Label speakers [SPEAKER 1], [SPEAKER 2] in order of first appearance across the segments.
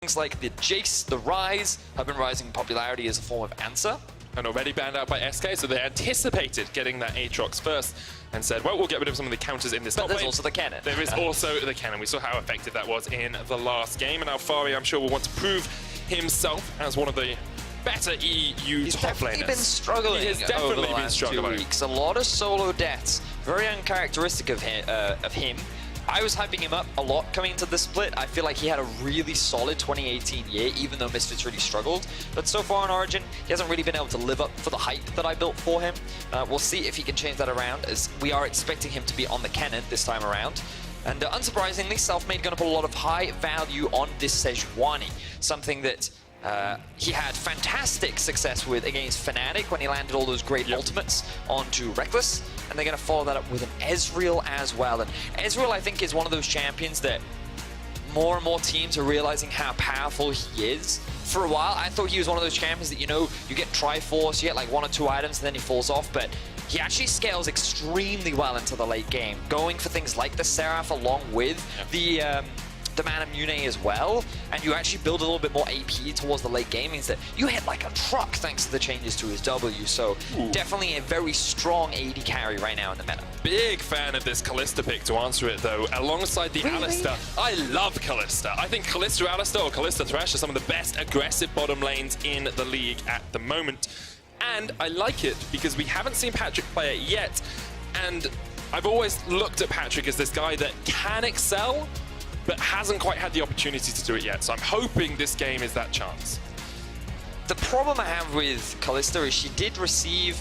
[SPEAKER 1] Things like the Jace, the Rise, have been rising in popularity as a form of answer.
[SPEAKER 2] And already banned out by SK, so they anticipated getting that Aatrox first and said, well, we'll get rid of some of the counters in this top lane.
[SPEAKER 1] But there's also the cannon.
[SPEAKER 2] There is also the cannon. We saw how effective that was in the last game, and Alfari, I'm sure, will want to prove himself as one of the better EU top laners.
[SPEAKER 1] He's been struggling.
[SPEAKER 2] He has definitely been struggling.
[SPEAKER 1] 2 weeks. A lot of solo deaths, very uncharacteristic of him. I was hyping him up a lot coming into the split. I feel like he had a really solid 2018 year, even though Misfits really struggled. But so far on Origin, he hasn't really been able to live up for the hype that I built for him. We'll see if he can change that around, as we are expecting him to be on the cannon this time around. And unsurprisingly, Selfmade going to put a lot of high value on this Sejuani, something that he had fantastic success with against Fnatic when he landed all those great ultimates onto Reckless, and they're going to follow that up with an Ezreal as well. And Ezreal, I think, is one of those champions that more and more teams are realizing how powerful he is. For a while, I thought he was one of those champions that, you know, you get Triforce, you get like 1 or 2 items, and then he falls off, but he actually scales extremely well into the late game, going for things like the Seraph along with the Mana Mune as well, and you actually build a little bit more AP towards the late game, means that you hit like a truck thanks to the changes to his W, so definitely a very strong AD carry right now in the meta.
[SPEAKER 2] Big fan of this Kalista pick to answer it though, alongside the Alistar. I love Kalista. I think Kalista Alistar or Kalista Thresh are some of the best aggressive bottom lanes in the league at the moment. And I like it because we haven't seen Patrick play it yet, and I've always looked at Patrick as this guy that can excel, but hasn't quite had the opportunity to do it yet. So I'm hoping this game is that chance.
[SPEAKER 1] The problem I have with Kalista is she did receive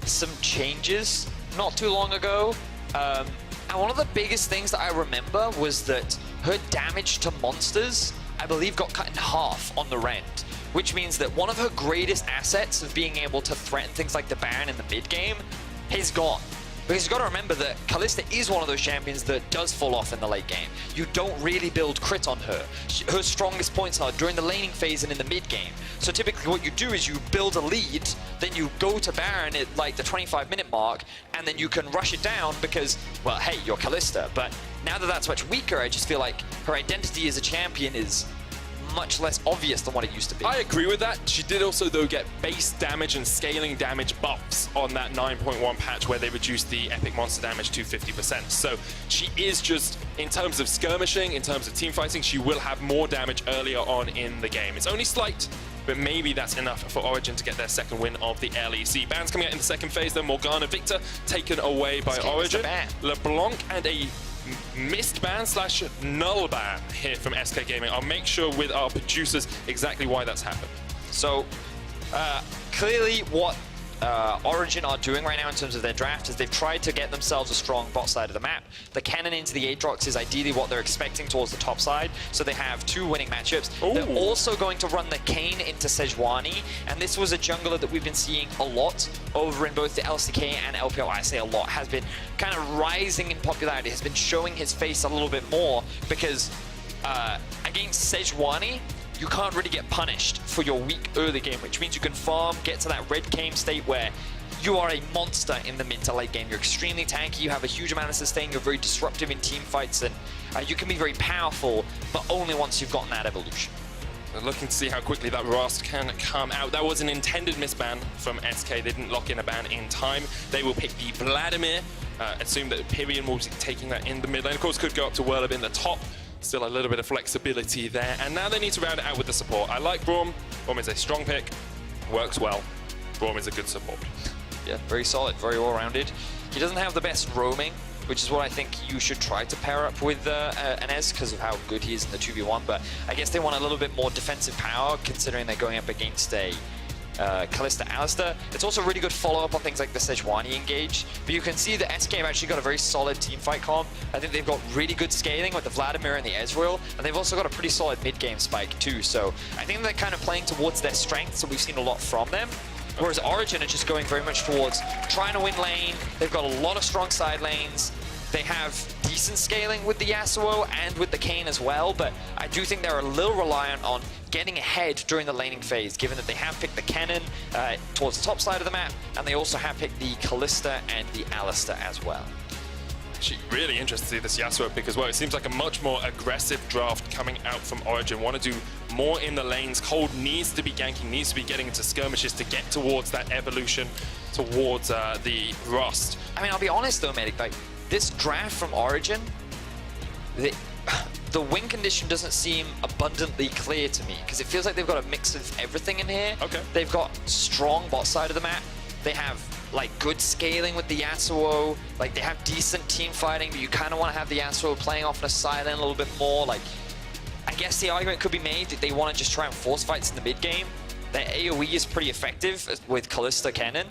[SPEAKER 1] some changes not too long ago. And one of the biggest things that I remember was that her damage to monsters, I believe, got cut in half on the Rend, which means that one of her greatest assets of being able to threaten things like the Baron in the mid game is gone. Because you've got to remember that Kalista is one of those champions that does fall off in the late game. You don't really build crit on her. Her strongest points are during the laning phase and in the mid game. So typically what you do is you build a lead, then you go to Baron at like the 25-minute mark, and then you can rush it down because, well, hey, you're Kalista. But now that that's much weaker, I just feel like her identity as a champion is much less obvious than what it used to be.
[SPEAKER 2] I agree with that. She did also, though, get base damage and scaling damage buffs on that 9.1 patch where they reduced the epic monster damage to 50%. So she is just, in terms of skirmishing, in terms of team fighting, she will have more damage earlier on in the game. It's only slight, but maybe that's enough for Origen to get their second win of the LEC. Bans coming out in the second phase, though. Morgana Victor taken away by Origen. LeBlanc and a missed ban slash null ban here from SK Gaming. I'll make sure with our producers exactly why that's happened.
[SPEAKER 1] So clearly what Origen are doing right now in terms of their draft is they've tried to get themselves a strong bot side of the map. The cannon into the Aatrox is ideally what they're expecting towards the top side, so they have 2 winning matchups. Ooh. They're also going to run the Kayn into Sejuani, and this was a jungler that we've been seeing a lot over in both the LCK and LPL. I say a lot, has been kind of rising in popularity, has been showing his face a little bit more, because against Sejuani, you can't really get punished for your weak early game, which means you can farm, get to that red game state where you are a monster in the mid to late game. You're extremely tanky, you have a huge amount of sustain, you're very disruptive in team fights, and you can be very powerful, but only once you've gotten that evolution.
[SPEAKER 2] We're looking to see how quickly that Rust can come out. That was an intended misban from SK. They didn't lock in a ban in time. They will pick the Vladimir, assume that Pyrian will be taking that in the mid lane. Of course, could go up to Whirlib in the top. Still a little bit of flexibility there. And now they need to round it out with the support. I like Braum. Braum is a strong pick. Works well. Braum is a good support.
[SPEAKER 1] Yeah, very solid, very well-rounded. He doesn't have the best roaming, which is what I think you should try to pair up with an Ez because of how good he is in the 2v1. But I guess they want a little bit more defensive power considering they're going up against a Kalista Alistar. It's also a really good follow-up on things like the Sejuani engage, but you can see that SK have actually got a very solid team fight comp. I think they've got really good scaling with the Vladimir and the Ezreal, and they've also got a pretty solid mid-game spike too, so I think they're kind of playing towards their strengths, so we've seen a lot from them. Whereas Origen are just going very much towards trying to win lane. They've got a lot of strong side lanes. They have decent scaling with the Yasuo and with the Kayn as well, but I do think they're a little reliant on getting ahead during the laning phase, given that they have picked the cannon towards the top side of the map, and they also have picked the Kalista and the Alistar as well.
[SPEAKER 2] Actually, really interested to see this Yasuo pick as well. It seems like a much more aggressive draft coming out from Origen. Want to do more in the lanes. Cold needs to be ganking, needs to be getting into skirmishes to get towards that evolution, towards the Rust.
[SPEAKER 1] I mean, I'll be honest though, Medic, like, this draft from Origen, the win condition doesn't seem abundantly clear to me, because it feels like they've got a mix of everything in here.
[SPEAKER 2] Okay.
[SPEAKER 1] They've got strong bot side of the map. They have like good scaling with the Yasuo. Like, they have decent team fighting, but you kind of want to have the Yasuo playing off on a side lane a little bit more. Like, I guess the argument could be made that they want to just try and force fights in the mid game. Their AoE is pretty effective with Kalista Cannon,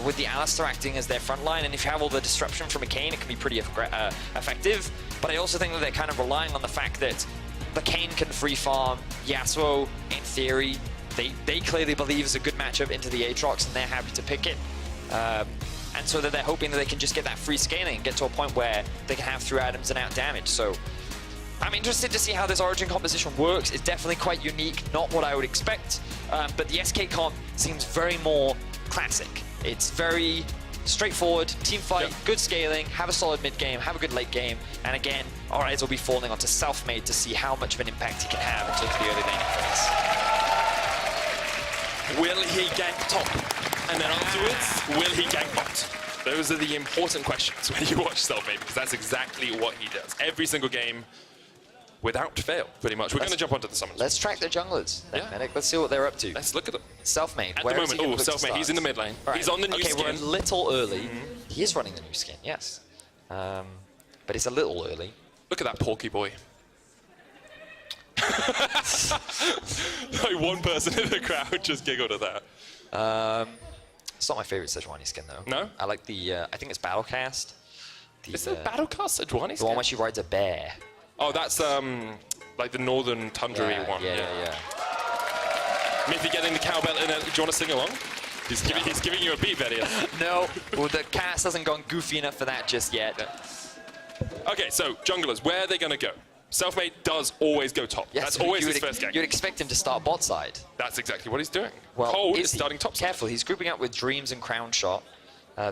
[SPEAKER 1] with the Alistar acting as their front line, and if you have all the disruption from a Kayn, it can be pretty effective. But I also think that they're kind of relying on the fact that the Kayn can free farm. Yasuo, in theory, they clearly believe is a good matchup into the Aatrox, and they're happy to pick it. And so that they're hoping that they can just get that free scaling and get to a point where they can have through items and out damage. So I'm interested to see how this Origen composition works. It's definitely quite unique, not what I would expect, but the SK comp seems very more classic. It's very straightforward, team fight, good scaling, have a solid mid game, have a good late game, and again, our eyes will be falling onto Selfmade to see how much of an impact he can have in terms of the early laning phase.
[SPEAKER 2] Will he gank top? And then afterwards, will he gank bot? Those are the important questions when you watch Selfmade, because that's exactly what he does. Every single game, without fail, pretty much. We're going to jump onto the summons.
[SPEAKER 1] Let's track their junglers, Medic. Let's see what they're up to.
[SPEAKER 2] Let's look at them.
[SPEAKER 1] Selfmade.
[SPEAKER 2] At the moment, Selfmade, he's in the mid lane. Right. He's on the new skin.
[SPEAKER 1] Okay, we're a little early. He is running the new skin, yes. But it's a little early.
[SPEAKER 2] Look at that Porky boy. Like one person in the crowd just giggled at that.
[SPEAKER 1] It's not my favorite Sejuani skin, though.
[SPEAKER 2] No?
[SPEAKER 1] I like the, I think it's Battlecast.
[SPEAKER 2] Is it Battlecast Sejuani skin?
[SPEAKER 1] The one where she rides a bear.
[SPEAKER 2] Oh, that's like the northern tundra one.
[SPEAKER 1] Yeah.
[SPEAKER 2] Miffy getting the cowbell in. Do you want to sing along? He's giving you a beat, Betty.
[SPEAKER 1] No, well, the cast hasn't gone goofy enough for that just yet.
[SPEAKER 2] Okay, so junglers, where are they going to go? Selfmade does always go top.
[SPEAKER 1] Yes,
[SPEAKER 2] that's always his first gang.
[SPEAKER 1] You'd expect him to start bot side.
[SPEAKER 2] That's exactly what he's doing.
[SPEAKER 1] Well,
[SPEAKER 2] Cold is starting top side.
[SPEAKER 1] Careful, he's grouping up with Dreams and Crown Shot.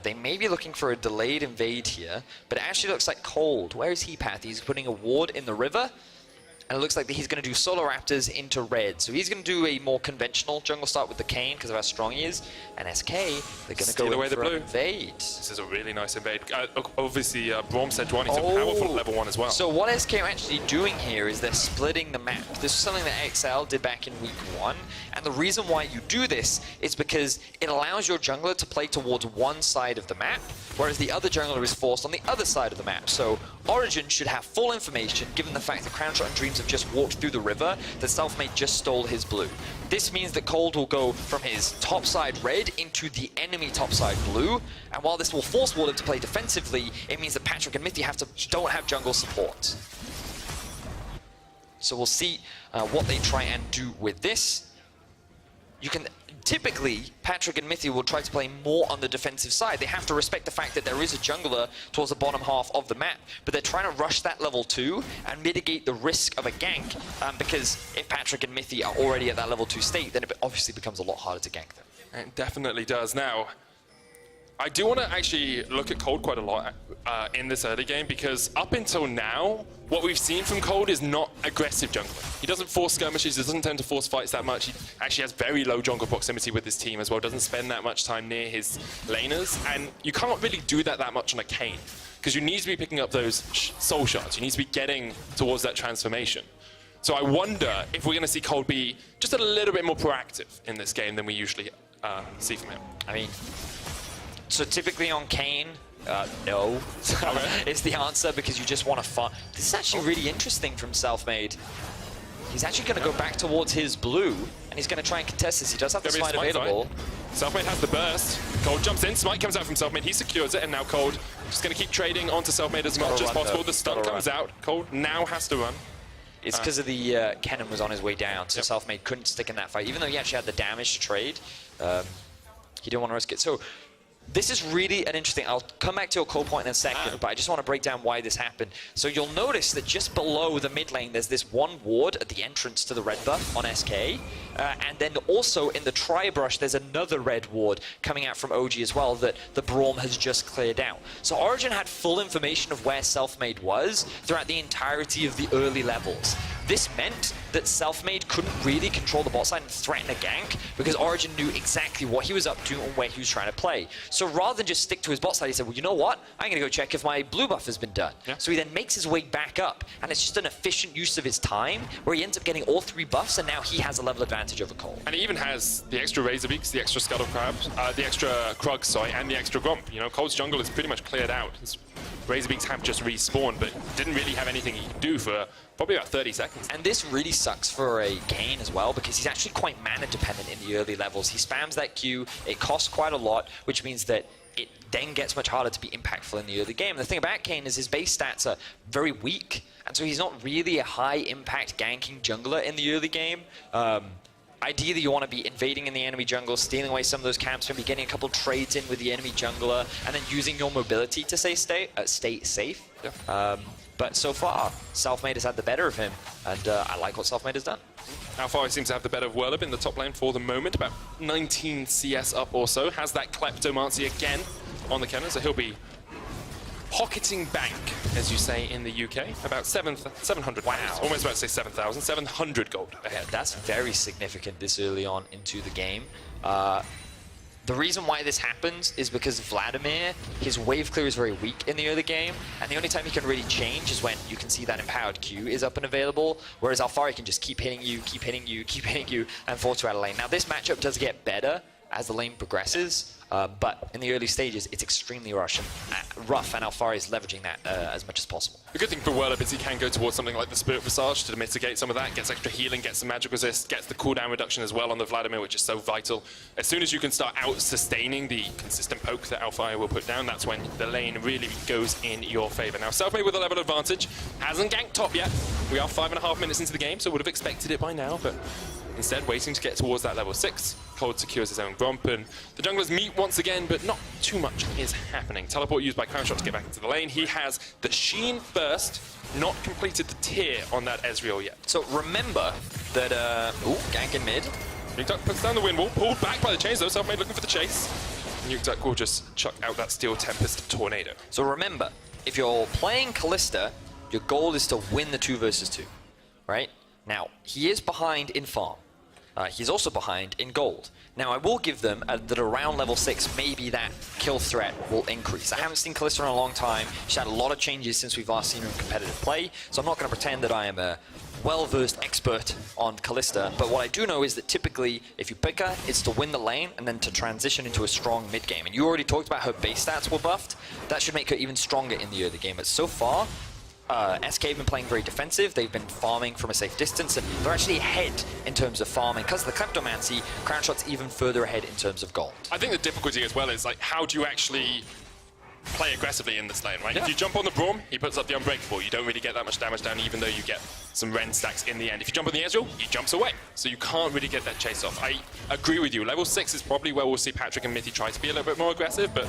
[SPEAKER 1] They may be looking for a delayed invade here, but it actually looks like Cold. Where is he, Path? He's putting a ward in the river, and it looks like he's going to do Solar Raptors into red. So he's going to do a more conventional jungle start with the Kayn because of how strong he is. And SK, they're going to go
[SPEAKER 2] away
[SPEAKER 1] in for
[SPEAKER 2] the blue.
[SPEAKER 1] an invade.
[SPEAKER 2] This is a really nice invade. Obviously, Braum Sejuani is a powerful level 1 as well.
[SPEAKER 1] So what SK are actually doing here is they're splitting the map. This is something that XL did back in week 1. And the reason why you do this is because it allows your jungler to play towards one side of the map, whereas the other jungler is forced on the other side of the map. So Origen should have full information, given the fact that Crown Shot and Dreams have just walked through the river, that Selfmade just stole his blue. This means that Cold will go from his top side red into the enemy top side blue, and while this will force Warden to play defensively, it means that Patrick and Mithy don't have jungle support. So we'll see what they try and do with this. You can typically, Patrick and Mithy will try to play more on the defensive side. They have to respect the fact that there is a jungler towards the bottom half of the map, but they're trying to rush that level 2 and mitigate the risk of a gank, because if Patrick and Mithy are already at that level 2 state, then it obviously becomes a lot harder to gank them.
[SPEAKER 2] It definitely does. Now, I do want to actually look at Cold quite a lot in this early game, because up until now, what we've seen from Cold is not aggressive jungling. He doesn't force skirmishes, he doesn't tend to force fights that much. He actually has very low jungle proximity with his team as well, doesn't spend that much time near his laners, and you can't really do that much on a Kayn, because you need to be picking up those soul shards, you need to be getting towards that transformation. So I wonder if we're going to see Cold be just a little bit more proactive in this game than we usually see from him.
[SPEAKER 1] I mean, so typically on Kayn, no, is the answer, because you just want to farm. This is actually really interesting from Selfmade. He's actually going to go back towards his blue, and he's going to try and contest this. He does have the smite available.
[SPEAKER 2] Selfmade has the burst. Cold jumps in, smite comes out from Selfmade, he secures it, and now Cold just going to keep trading onto Selfmade as much as possible. The stun comes out, Cold now has to run.
[SPEAKER 1] It's because of the cannon was on his way down, so Selfmade couldn't stick in that fight. Even though he actually had the damage to trade, he didn't want to risk it. So this is really an interesting, I'll come back to your core point in a second, but I just want to break down why this happened. So you'll notice that just below the mid lane, there's this one ward at the entrance to the red buff on SK. And then also in the tri-brush, there's another red ward coming out from OG as well that the Braum has just cleared out. So Origen had full information of where Selfmade was throughout the entirety of the early levels. This meant that Selfmade couldn't really control the bot side and threaten a gank because Origen knew exactly what he was up to and where he was trying to play. So rather than just stick to his bot side, he said, well, you know what? I'm going to go check if my blue buff has been done. Yeah. So he then makes his way back up, and it's just an efficient use of his time where he ends up getting all 3 buffs, and now he has a level advantage over Cole.
[SPEAKER 2] And he even has the extra Razor Beaks, the extra Scuttle Crabs, the extra Krug, sorry, and the extra Gromp. You know, Cole's jungle is pretty much cleared out. His Razor Beaks have just respawned, but didn't really have anything he could do for probably about 30 seconds.
[SPEAKER 1] And this really sucks for a Kayn as well, because he's actually quite mana dependent in the early levels. He spams that Q, it costs quite a lot, which means that it then gets much harder to be impactful in the early game. And the thing about Kayn is his base stats are very weak, and so he's not really a high impact ganking jungler in the early game. Ideally, you want to be invading in the enemy jungle, stealing away some of those camps, maybe getting a couple trades in with the enemy jungler, and then using your mobility to stay safe. Yeah. But so far, Selfmade has had the better of him, and I like what Selfmade has done.
[SPEAKER 2] Alfari seems to have the better of Whirlip in the top lane for the moment, about 19 CS up or so. Has that Kleptomancy again on the cannon, so he'll be pocketing bank, as you say in the UK, about 700. Wow. Almost about to say 7,000, 700 gold ahead.
[SPEAKER 1] That's very significant this early on into the game. The reason why this happens is because Vladimir, his wave clear is very weak in the early game, and the only time he can really change is when you can see that empowered Q is up and available, whereas Alfari can just keep hitting you, keep hitting you, keep hitting you, and force you out of lane. Now this matchup does get better as the lane progresses, but in the early stages, it's extremely rough, and Alfari is leveraging that as much as possible.
[SPEAKER 2] The good thing for Whirlip is he can go towards something like the Spirit Visage to mitigate some of that, gets extra healing, gets some magic resist, gets the cooldown reduction as well on the Vladimir, which is so vital. As soon as you can start out-sustaining the consistent poke that Alfari will put down, that's when the lane really goes in your favor. Now, Selfmade with a level advantage, hasn't ganked top yet. We are 5.5 minutes into the game, so would have expected it by now, but instead waiting to get towards that level 6. Cold secures his own Gromp, and the junglers meet once again, but not too much is happening. Teleport used by Crownshot to get back into the lane. He has the Sheen first, not completed the tier on that Ezreal yet.
[SPEAKER 1] So remember that, gank in mid.
[SPEAKER 2] Nukeduck puts down the wind wall, pulled back by the chains though, Selfmade looking for the chase. Nukeduck will just chuck out that Steel Tempest Tornado.
[SPEAKER 1] So remember, if you're playing Kalista, your goal is to win the 2 versus 2, right? Now, he is behind in farm. He's also behind in gold. Now, I will give them that around level 6, maybe that kill threat will increase. I haven't seen Kalista in a long time. She's had a lot of changes since we've last seen her in competitive play, so I'm not going to pretend that I am a well-versed expert on Kalista, but what I do know is that typically, if you pick her, it's to win the lane and then to transition into a strong mid-game. And you already talked about her base stats were buffed. That should make her even stronger in the early game, but so far, SK have been playing very defensive. They've been farming from a safe distance, and they're actually ahead in terms of farming. Because of the Kleptomancy, Crownshot's even further ahead in terms of gold.
[SPEAKER 2] I think the difficulty as well is, like, how do you actually play aggressively in this lane, right? Yeah. If you jump on the Braum, he puts up the Unbreakable. You don't really get that much damage down, even though you get some Ren stacks in the end. If you jump on the Ezreal, he jumps away. So you can't really get that chase off. I agree with you. Level 6 is probably where we'll see Patrick and Mithy try to be a little bit more aggressive, but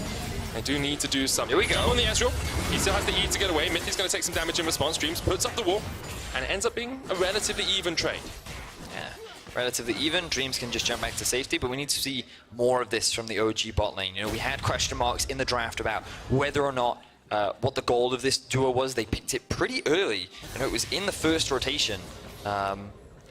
[SPEAKER 2] they do need to do something. Here we go. On the Ezreal, he still has the E to get away. Mithy's going to take some damage in response. Dreams puts up the wall, and it ends up being a relatively even trade.
[SPEAKER 1] Yeah, relatively even. Dreams can just jump back to safety, but we need to see more of this from the OG bot lane. You know, we had question marks in the draft about whether or not what the goal of this duo was. They picked it pretty early, and it was in the first rotation.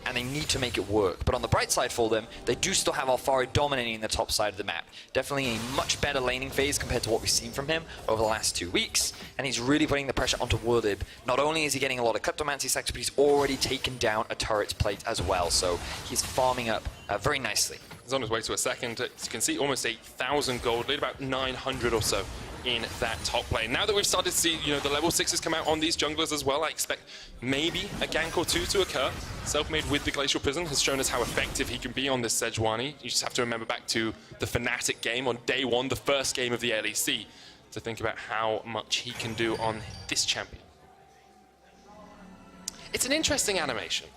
[SPEAKER 1] And they need to make it work. But on the bright side for them, they do still have Alfari dominating the top side of the map. Definitely a much better laning phase compared to what we've seen from him over the last 2 weeks. And he's really putting the pressure onto Whirlip. Not only is he getting a lot of Kleptomancy stacks, but he's already taken down a turret's plate as well. So he's farming up very nicely.
[SPEAKER 2] He's on his way to a second. As you can see, almost 8,000 gold, lead about 900 or so in that top lane. Now that we've started to see, you know, the level 6s come out on these junglers as well, I expect maybe a gank or 2 to occur. Selfmade with the Glacial Prison has shown us how effective he can be on this Sejuani. You just have to remember back to the Fnatic game on day 1, the first game of the LEC, to think about how much he can do on this champion. It's an interesting animation.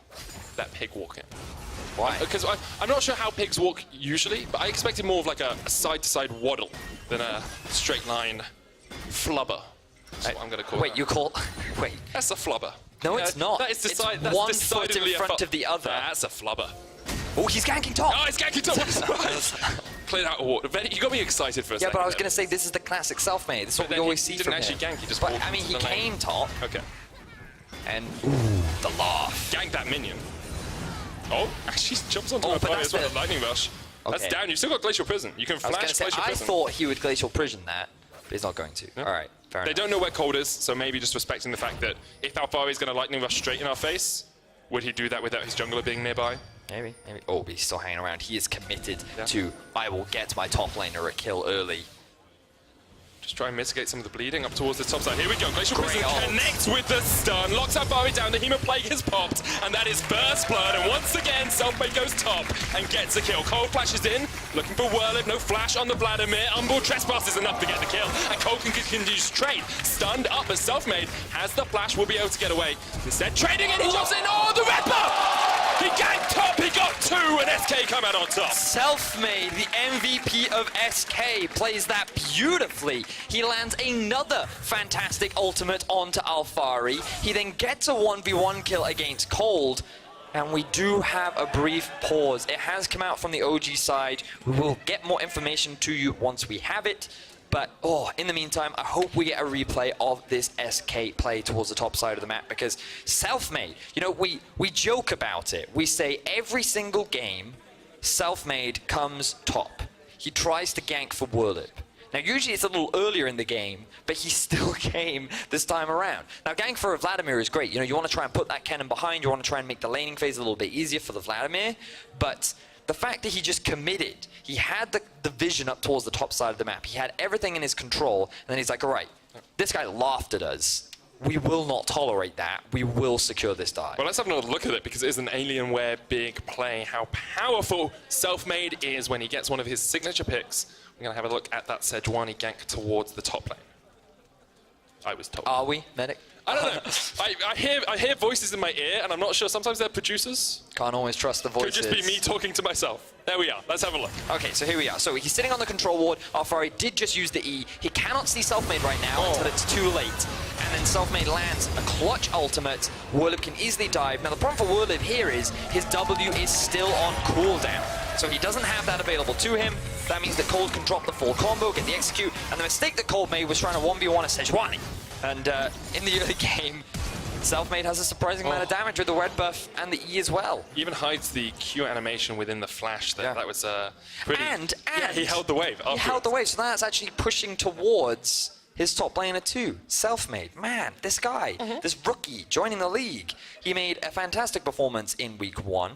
[SPEAKER 2] that pig walk in.
[SPEAKER 1] Why?
[SPEAKER 2] Because I'm not sure how pigs walk usually, but I expected more of like a side-to-side waddle than a straight line flubber. That's what I'm going to call it.
[SPEAKER 1] Wait, you call... Wait.
[SPEAKER 2] That's a flubber.
[SPEAKER 1] No, it's not.
[SPEAKER 2] That is
[SPEAKER 1] It's
[SPEAKER 2] that's
[SPEAKER 1] one foot in
[SPEAKER 2] decidedly
[SPEAKER 1] front of the other.
[SPEAKER 2] That's a flubber.
[SPEAKER 1] Oh, he's ganking top.
[SPEAKER 2] Oh, he's ganking top. Cleared out a water. You got me excited for a second.
[SPEAKER 1] Yeah, but I was
[SPEAKER 2] there.
[SPEAKER 1] going to say this is the classic self-made. This is what we always see
[SPEAKER 2] didn't
[SPEAKER 1] from
[SPEAKER 2] actually
[SPEAKER 1] him.
[SPEAKER 2] gank, he just
[SPEAKER 1] But,
[SPEAKER 2] walked
[SPEAKER 1] I mean,
[SPEAKER 2] into
[SPEAKER 1] he
[SPEAKER 2] the lane.
[SPEAKER 1] came top.
[SPEAKER 2] Okay.
[SPEAKER 1] And the laugh.
[SPEAKER 2] Gank that minion. Oh, actually jumps onto
[SPEAKER 1] Oh,
[SPEAKER 2] my
[SPEAKER 1] but
[SPEAKER 2] party
[SPEAKER 1] that's
[SPEAKER 2] as well.
[SPEAKER 1] the-
[SPEAKER 2] Lightning Rush. That's
[SPEAKER 1] Okay.
[SPEAKER 2] down. You've still got Glacial Prison. You can
[SPEAKER 1] I was going
[SPEAKER 2] flash
[SPEAKER 1] to say,
[SPEAKER 2] Glacial
[SPEAKER 1] I
[SPEAKER 2] Prison.
[SPEAKER 1] thought he would glacial prison that, but he's not going to.
[SPEAKER 2] No.
[SPEAKER 1] All right, fair
[SPEAKER 2] They
[SPEAKER 1] enough.
[SPEAKER 2] don't know where cold is, so maybe just respecting the fact that if Alfari is going to Lightning Rush straight in our face, would he do that without his jungler being nearby?
[SPEAKER 1] Maybe. Oh, but he's still hanging around. He is committed
[SPEAKER 2] Yeah.
[SPEAKER 1] to, I will get my top laner a kill early.
[SPEAKER 2] Just try and mitigate some of the bleeding up towards the top side. Here we go. Glacial
[SPEAKER 1] Great
[SPEAKER 2] Prison
[SPEAKER 1] ult.
[SPEAKER 2] connects with the stun. Locks Alfari down. The Hemoplague is popped. And that is Burst Blood. And once again, Selfmade goes top and gets a kill. Cole flashes in. Looking for Whirlip. No flash on the Vladimir. Unboard Trespass is enough to get the kill. And Cole can continue to trade. Stunned up as Selfmade has the flash. Will be able to get away. Instead, trading in. He jumps in. Oh, the red buff! He ganked top. He got two. And SK come out on top.
[SPEAKER 1] Self-made, the MVP of SK, plays that beautifully. He lands another fantastic ultimate onto Alfari. He then gets a 1v1 kill against Cold. And we do have a brief pause. It has come out from the OG side. We will get more information to you once we have it. But, in the meantime, I hope we get a replay of this SK play towards the top side of the map, because Self-made, you know, we joke about it. We say every single game, Self-made comes top. He tries to gank for Whirlip. Now, usually it's a little earlier in the game, but he still came this time around. Now, gank for a Vladimir is great. You know, you want to try and put that cannon behind. You want to try and make the laning phase a little bit easier for the Vladimir. But the fact that he just committed, he had the vision up towards the top side of the map. He had everything in his control. And then he's like, all right, this guy laughed at us. We will not tolerate that. We will secure this dive.
[SPEAKER 2] Well, let's have another look at it, because it is an Alienware big play. How powerful Self-Made is when he gets one of his signature picks. We're going to have a look at that Sejuani gank towards the top lane. I was told.
[SPEAKER 1] Are we, Medic?
[SPEAKER 2] I don't know. I hear voices in my ear, and I'm not sure. Sometimes they're producers.
[SPEAKER 1] Can't always trust the voices.
[SPEAKER 2] Could just be me talking to myself. There we are. Let's have a look.
[SPEAKER 1] Okay, so here we are. So he's sitting on the control ward. Alfari did just use the E. He cannot see Self-Made right now until it's too late. And then Self-Made lands a clutch ultimate. Whirlip can easily dive. Now the problem for Whirlip here is his W is still on cooldown. So he doesn't have that available to him. That means that Cold can drop the full combo, get the execute. And the mistake that Cold made was trying to 1v1 a Sejuani. And in the early game, Self-Made has a surprising amount of damage with the red buff and the E as well.
[SPEAKER 2] Even hides the Q animation within the flash there.
[SPEAKER 1] Yeah.
[SPEAKER 2] That was pretty...
[SPEAKER 1] And
[SPEAKER 2] yeah, he held the wave.
[SPEAKER 1] He held the wave, so that's actually pushing towards his top laner too. Self-Made. Man, this guy, this rookie joining the league, he made a fantastic performance in week 1.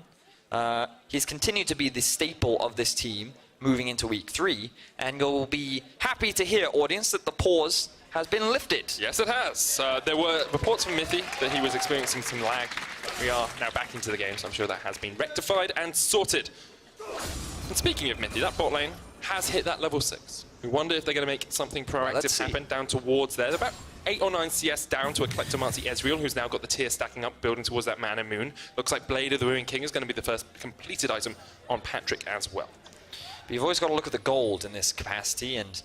[SPEAKER 1] He's continued to be the staple of this team moving into week 3, and you'll be happy to hear, audience, that the pause has been lifted.
[SPEAKER 2] Yes, it has. There were reports from Mithy that he was experiencing some lag. We are now back into the game, so I'm sure that has been rectified and sorted. And speaking of Mithy, that bot lane has hit that level 6. We wonder if they're going to make something proactive happen down towards there. They're about 8 or 9 CS down to a Kleptomancy Ezreal, who's now got the tier stacking up, building towards that Man and Moon. Looks like Blade of the Ruined King is going to be the first completed item on Patrick as well.
[SPEAKER 1] But you've always got to look at the gold in this capacity, and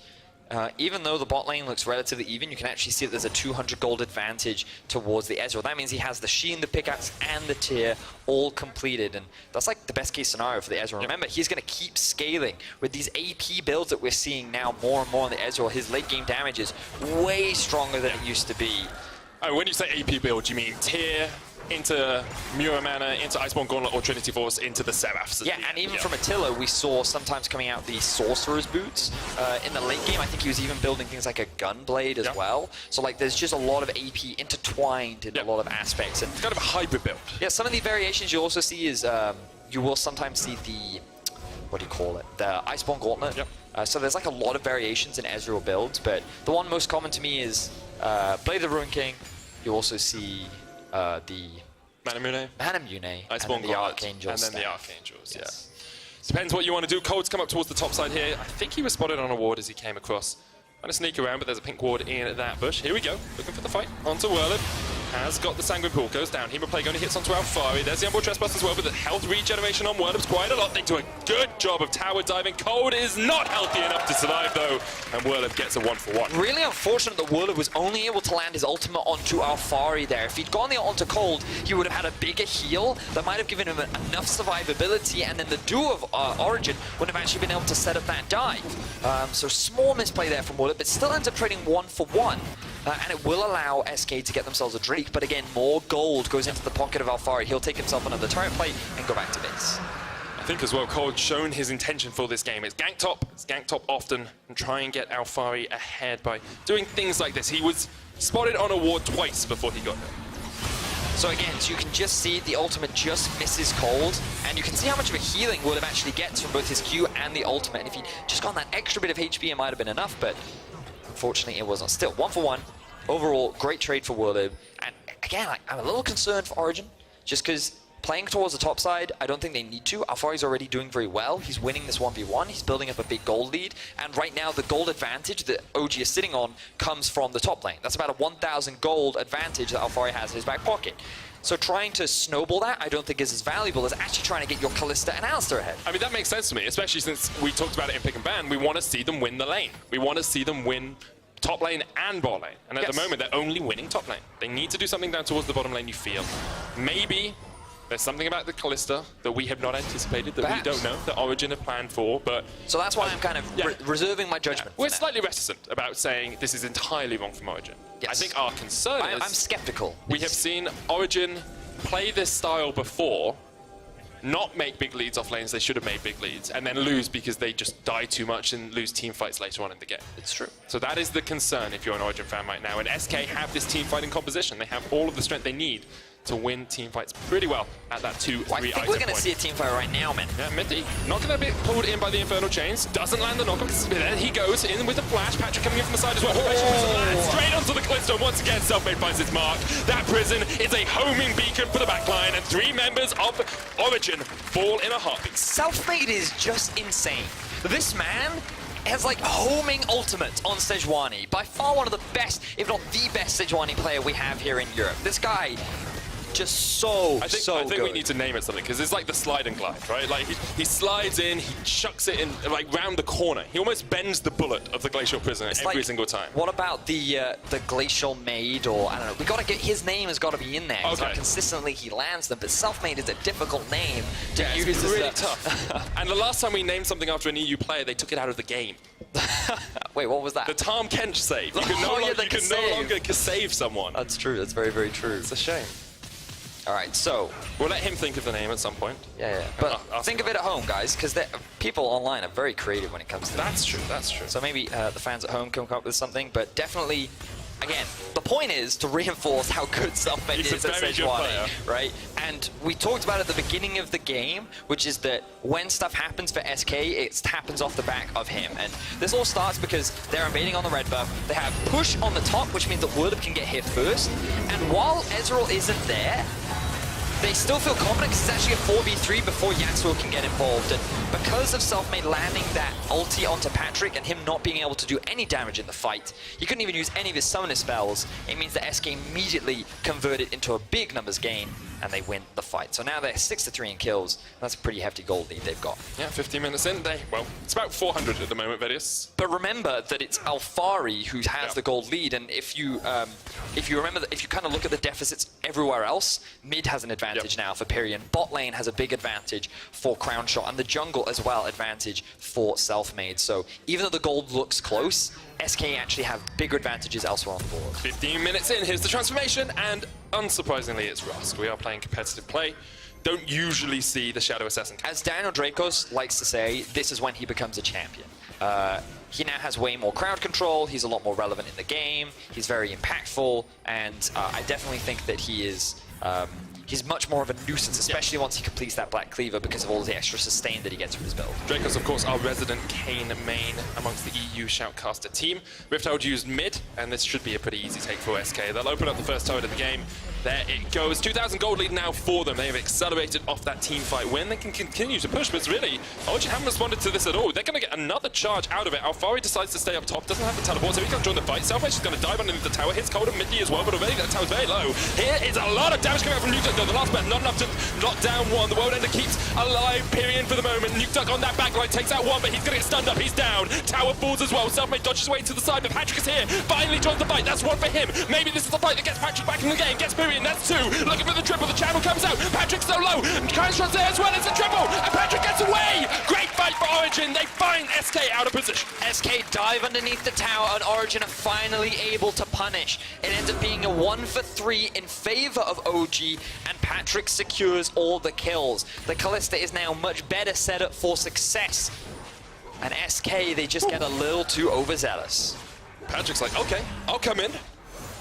[SPEAKER 1] even though the bot lane looks relatively even, you can actually see that there's a 200 gold advantage towards the Ezreal. That means he has the Sheen, the pickaxe, and the tier all completed, and that's like the best case scenario for the Ezreal. Remember, he's going to keep scaling with these AP builds that we're seeing now more and more on the Ezreal. His late game damage is way stronger than it used to be.
[SPEAKER 2] Oh, when you say AP build, you mean tier into Muramana, into Iceborne Gauntlet or Trinity Force, into the Seraphs.
[SPEAKER 1] Yeah, and even from Attila, we saw sometimes coming out the Sorcerer's Boots. In the late game, I think he was even building things like a Gunblade as well. So like, there's just a lot of AP intertwined in a lot of aspects. And
[SPEAKER 2] it's kind of a hybrid build.
[SPEAKER 1] Yeah, some of the variations you also see is, you will sometimes see the, what do you call it? The Iceborne Gauntlet. So there's like a lot of variations in Ezreal builds, but the one most common to me is Blade of the Ruined King. You also see the
[SPEAKER 2] Manamune,
[SPEAKER 1] Iceborne
[SPEAKER 2] the
[SPEAKER 1] Archangels,
[SPEAKER 2] and then the Archangels. Yes. Depends what you want to do. Cold's come up towards the top side here. I think he was spotted on a ward as he came across. Trying to sneak around, but there's a pink ward in that bush. Here we go, looking for the fight. Onto Whirlip. has got the Sanguine Pool, goes down. Hema Plague only hits onto Alfari. There's the onboard Trespass as well, but the health regeneration on Whirlip's quite a lot. They do a good job of tower diving. Cold is not healthy enough to survive, though, and Whirlip gets a 1-for-1.
[SPEAKER 1] Really unfortunate that Whirlip was only able to land his ultimate onto Alfari there. If he'd gone the onto Cold, he would have had a bigger heal that might have given him enough survivability, and then the duo of Origen would have actually been able to set up that dive. So small misplay there from Whirlip, but still ends up trading 1-for-1. And it will allow SK to get themselves a Drake, but again, more gold goes into the pocket of Alfari. He'll take himself another turret plate and go back to base.
[SPEAKER 2] I think as well, Cold's shown his intention for this game. It's gank top often, and try and get Alfari ahead by doing things like this. He was spotted on a ward twice before he got hit.
[SPEAKER 1] So again, so you can just see the ultimate just misses Cold, and you can see how much of a healing Willem actually gets from both his Q and the ultimate. And if he just got that extra bit of HP, it might have been enough, but unfortunately it wasn't. Still, 1-for-1. Overall, great trade for Whirlip. And again, I'm a little concerned for Origen, just because playing towards the top side, I don't think they need to. Alfari's already doing very well. He's winning this 1v1. He's building up a big gold lead. And right now, the gold advantage that OG is sitting on comes from the top lane. That's about a 1,000 gold advantage that Alfari has in his back pocket. So trying to snowball that, I don't think is as valuable as actually trying to get your Kalista and Alistar ahead.
[SPEAKER 2] I mean, that makes sense to me, especially since we talked about it in Pick and Ban. We want to see them win the lane. We want to see them win top lane and bot lane. And at the moment, they're only winning top lane. They need to do something down towards the bottom lane, you feel. Maybe there's something about the Kalista that we have not anticipated, that we don't know, that Origen have planned for, but...
[SPEAKER 1] So that's why I'm kind of reserving my judgment.
[SPEAKER 2] We're slightly reticent about saying this is entirely wrong from Origen.
[SPEAKER 1] Yes.
[SPEAKER 2] I think our concern is...
[SPEAKER 1] I'm skeptical.
[SPEAKER 2] We have seen Origen play this style before, not make big leads off lanes they should have made big leads, and then lose because they just die too much and lose team fights later on in the game.
[SPEAKER 1] It's true.
[SPEAKER 2] So that is the concern if you're an Origen fan right now. And SK have this team fighting composition. They have all of the strength they need to win team fights pretty well at that 2-3 item point.
[SPEAKER 1] I think we're going to see a team fight right now, man.
[SPEAKER 2] Yeah, Mithy, not going to be pulled in by the Infernal Chains. Doesn't land the knock-up. Then he goes in with the flash. Patrick coming in from the side as well. Straight onto the Callisto. Once again, Selfmade finds his mark. That prison is a homing beacon for the backline, and 3 members of Origen fall in a heartbeat.
[SPEAKER 1] Selfmade is just insane. This man has like homing ultimate on Sejuani. By far one of the best, if not the best Sejuani player we have here in Europe. This guy just
[SPEAKER 2] I think we need to name it something, because it's like the slide and glide, right? Like he slides in, he chucks it in like round the corner. He almost bends the bullet of the Glacial Prisoner every single time.
[SPEAKER 1] What about the Glacial Maid, or I don't know? We got to get his name has got to be in there. Okay. How consistently he lands them, but Selfmade is a difficult name to use.
[SPEAKER 2] It's really tough. And the last time we named something after an EU player, they took it out of the game.
[SPEAKER 1] Wait, what was that?
[SPEAKER 2] The Tom Kench save. You can no longer save someone.
[SPEAKER 1] That's true. That's very, very true.
[SPEAKER 2] It's a shame.
[SPEAKER 1] All right, so
[SPEAKER 2] we'll let him think of the name at some point.
[SPEAKER 1] Yeah. But think of it at home, guys, because people online are very creative when it comes to
[SPEAKER 2] That's true. That's true.
[SPEAKER 1] So maybe the fans at home can come up with something, but definitely, again, the point is to reinforce how good Selfmade is at Sejuani, right? And we talked about at the beginning of the game, which is that when stuff happens for SK, it happens off the back of him. And this all starts because they're invading on the red buff. They have push on the top, which means that Whirlip can get hit first. And while Ezreal isn't there, they still feel confident because it's actually a 4v3 before Yasuo can get involved. And because of Selfmade landing that ulti onto Patrick and him not being able to do any damage in the fight, he couldn't even use any of his summoner spells. It means that SK immediately converted into a big numbers gain and they win the fight. So now they're 6-3 in kills. That's a pretty hefty gold lead they've got.
[SPEAKER 2] Yeah, 15 minutes in, well, it's about 400 at the moment, Vedius.
[SPEAKER 1] But remember that it's Alfari who has the gold lead, and if you remember that, if you kind of look at the deficits everywhere else, mid has an advantage now for Pyrion. Bot lane has a big advantage for Crown Shot, and the jungle as well advantage for Selfmade. So even though the gold looks close, SK actually have bigger advantages elsewhere on the board.
[SPEAKER 2] 15 minutes in, here's the transformation, and unsurprisingly, it's Rust. We are playing competitive play. Don't usually see the Shadow Assassin.
[SPEAKER 1] As Daniel Dracos likes to say, this is when he becomes a champion. He now has way more crowd control, he's a lot more relevant in the game, he's very impactful, and I definitely think that he is... he's much more of a nuisance, especially once he completes that Black Cleaver because of all the extra sustain that he gets from his build.
[SPEAKER 2] Dracos, of course, our resident Kayn main amongst the EU Shoutcaster team. Rift Herald used mid, and this should be a pretty easy take for SK. They'll open up the first turret of the game. There it goes. 2,000 gold lead now for them. They have accelerated off that team fight win. They can continue to push, but really, Origen haven't responded to this at all. They're going to get another charge out of it. Alfari decides to stay up top, doesn't have the teleport, so he's going to join the fight. Selfmage is going to dive underneath the tower. Hits Cold and Mickey as well, but already that tower's very low. Here is a lot of damage coming out from Nuke Duck, though. The last bet, not enough to knock down one. The World Ender keeps alive, Pyrian for the moment. Nuke Duck on that backline takes out one, but he's going to get stunned up. He's down. Tower falls as well. Selfmage dodges away to the side, but Patrick is here. Finally joins the fight. That's one for him. Maybe this is the fight that gets Patrick back in the game. Gets Pyrian. That's two. Looking for the triple. The channel comes out. Patrick's so low. Kaiser's there as well. It's a triple. And Patrick gets away. Great fight for Origen. They find SK out of position.
[SPEAKER 1] SK dive underneath the tower, and Origen are finally able to punish. It ends up being a 1 for 3 in favor of OG, and Patrick secures all the kills. The Callista is now much better set up for success. And SK, they just get a little too overzealous.
[SPEAKER 2] Patrick's like, okay, I'll come in.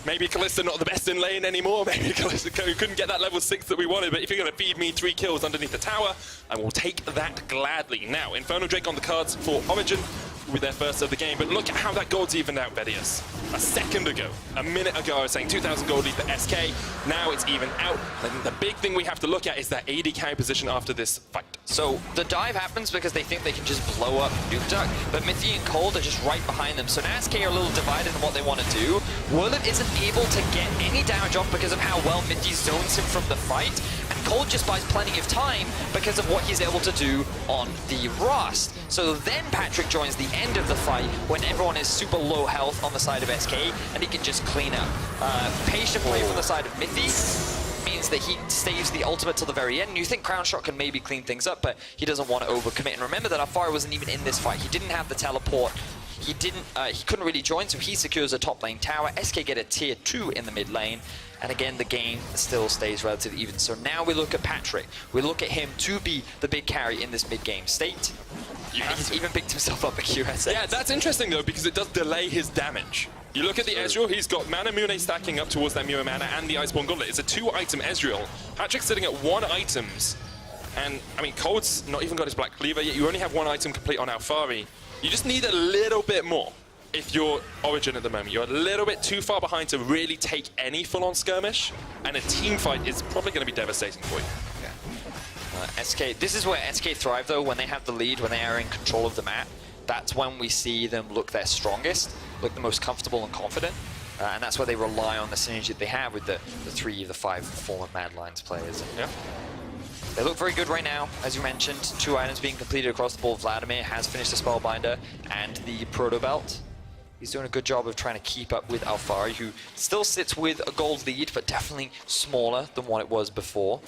[SPEAKER 2] Maybe Callista not the best in lane anymore. Maybe Callista couldn't get that level 6 that we wanted, but if you're going to feed me 3 kills underneath the tower, I will take that gladly. Now, Inferno Drake on the cards for Origen with their first of the game, but look at how that gold's evened out, Vedius. A second ago, a minute ago, I was saying 2,000 gold lead for SK. Now it's even out. And the big thing we have to look at is that AD carry position after this fight.
[SPEAKER 1] So the dive happens because they think they can just blow up Nuke Duck, but Mithy and Cold are just right behind them. So now SK are a little divided in what they want to do. Whirlip isn't able to get any damage off because of how well Mithy zones him from the fight, and Cold just buys plenty of time because of what he's able to do on the Rust. So then Patrick joins the end of the fight when everyone is super low health on the side of SK, and he can just clean up. Patient play from the side of Mithy means that he staves the ultimate till the very end. You think Crown Shot can maybe clean things up, but he doesn't want to overcommit. And remember that Alfari wasn't even in this fight. He didn't have the teleport. He couldn't really join, so he secures a top lane tower. SK get a tier 2 in the mid lane. And again, the game still stays relatively even. So now we look at Patrick. We look at him to be the big carry in this mid-game state. And he's even picked himself up a QSS.
[SPEAKER 2] Yeah, that's interesting though, because it does delay his damage. You look at the Ezreal, he's got Mana Mune stacking up towards that Mure Mana and the Iceborne Gauntlet. It's a 2-item Ezreal. Patrick's sitting at 1 items. And, I mean, Cold's not even got his Black Cleaver yet. You only have 1 item complete on Alfari. You just need a little bit more if you're Origen at the moment. You're a little bit too far behind to really take any full-on skirmish, and a team fight is probably going to be devastating for you.
[SPEAKER 1] SK, this is where SK thrive though, when they have the lead, when they are in control of the map. That's when we see them look their strongest, look the most comfortable and confident. And that's where they rely on the synergy that they have with the 3 of the 5 former Mad Lions players. And
[SPEAKER 2] yeah.
[SPEAKER 1] They look very good right now, as you mentioned. 2 items being completed across the board. Vladimir has finished the Spellbinder and the Proto Belt. He's doing a good job of trying to keep up with Alfari, who still sits with a gold lead, but definitely smaller than what it was before.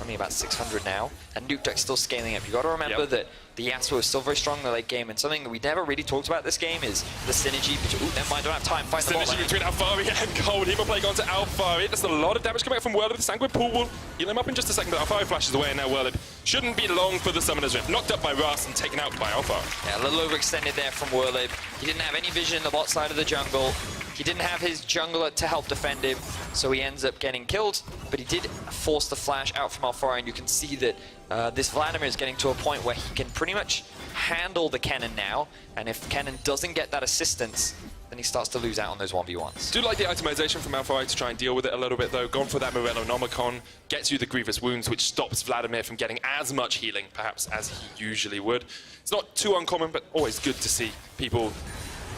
[SPEAKER 1] Only about 600 now. And Nuke Duck's still scaling up. You've got to remember that the Yasuo is still very strong in the late game, and something that we never really talked about this game is the synergy between... Ooh, never mind, don't have time. Find the bot lane.
[SPEAKER 2] Synergy between Alfari and Cold. Hemo play onto Alfari. There's a lot of damage coming out from Whirlip. The Sanguine Pool will heal him up in just a second, but Alfari flashes away, and now Whirlip shouldn't be long for the Summoner's Rift. Knocked up by Rust and taken out by Alfari.
[SPEAKER 1] Yeah, a little overextended there from Whirlip. He didn't have any vision in the bot side of the jungle. He didn't have his jungler to help defend him, so he ends up getting killed, but he did force the flash out from Alfari, and you can see that this Vladimir is getting to a point where he can pretty much handle the Kennen now, and if Kennen doesn't get that assistance, then he starts to lose out on those 1v1s.
[SPEAKER 2] Do like the itemization from Alfari to try and deal with it a little bit though. Gone for that Morellonomicon, gets you the Grievous Wounds, which stops Vladimir from getting as much healing, perhaps, as he usually would. It's not too uncommon, but always good to see people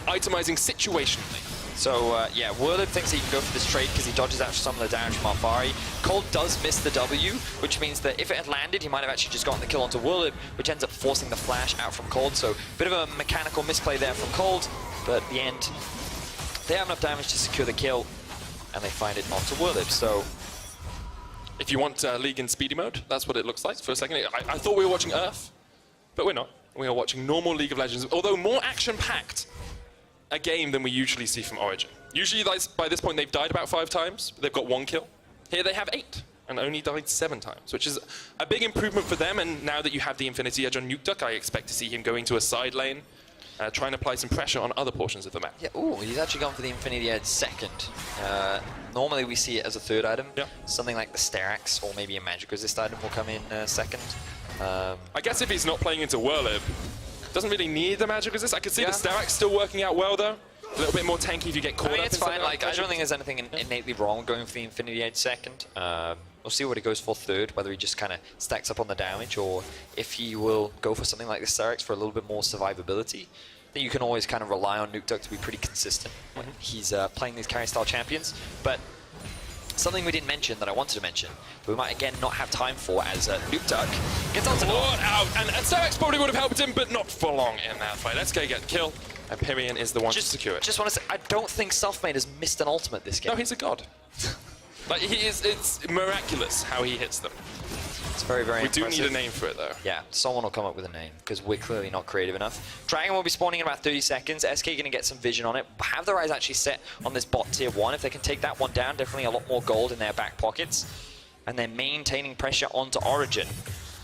[SPEAKER 2] itemizing situationally.
[SPEAKER 1] So, yeah, Whirlip thinks he can go for this trade because he dodges out some of the damage from Alfari. Cold does miss the W, which means that if it had landed, he might have actually just gotten the kill onto Whirlip, which ends up forcing the flash out from Cold. So, bit of a mechanical misplay there from Cold, but at the end, they have enough damage to secure the kill, and they find it onto Whirlip. So,
[SPEAKER 2] if you want League in speedy mode, that's what it looks like for a second. I thought we were watching Earth, but we're not. We are watching normal League of Legends, although more action-packed a game than we usually see from Origen. Usually by this point they've died about 5 times, but they've got 1 kill. Here they have 8, and only died 7 times, which is a big improvement for them, and now that you have the Infinity Edge on Nuke Duck, I expect to see him going to a side lane, trying to apply some pressure on other portions of the map.
[SPEAKER 1] Yeah, ooh, he's actually gone for the Infinity Edge second. Normally we see it as a 3rd item.
[SPEAKER 2] Yeah.
[SPEAKER 1] Something like the Sterax or maybe a Magic Resist item will come in second.
[SPEAKER 2] I guess if he's not playing into Whirlip, doesn't really need the Magic Resist. I could see the Sterax still working out well though. A little bit more tanky if you get caught
[SPEAKER 1] I mean,
[SPEAKER 2] up.
[SPEAKER 1] it's
[SPEAKER 2] in something
[SPEAKER 1] fine. Like, I
[SPEAKER 2] that.
[SPEAKER 1] don't think there's anything innately wrong with going for the Infinity Edge second. We'll see what he goes for third, whether he just kind of stacks up on the damage, or if he will go for something like the Cerex for a little bit more survivability. I think you can always kind of rely on Nukeduck to be pretty consistent when he's playing these carry-style champions. But something we didn't mention that I wanted to mention, that we might again not have time for, as Nukeduck gets ulted on.
[SPEAKER 2] Out, and Cerex probably would have helped him, but not for long in that fight. Let's go get the kill, and Pyrian is the one to secure it.
[SPEAKER 1] Just want to say, I don't think Selfmade has missed an ultimate this game.
[SPEAKER 2] No, he's a god. Like, it's miraculous how he hits them.
[SPEAKER 1] It's very, very
[SPEAKER 2] We do
[SPEAKER 1] impressive.
[SPEAKER 2] need a name for it, though.
[SPEAKER 1] Yeah, someone will come up with a name, because we're clearly not creative enough. Dragon will be spawning in about 30 seconds. SK going to get some vision on it. Have their eyes actually set on this bot tier 1. If they can take that one down, definitely a lot more gold in their back pockets. And they're maintaining pressure onto Origen.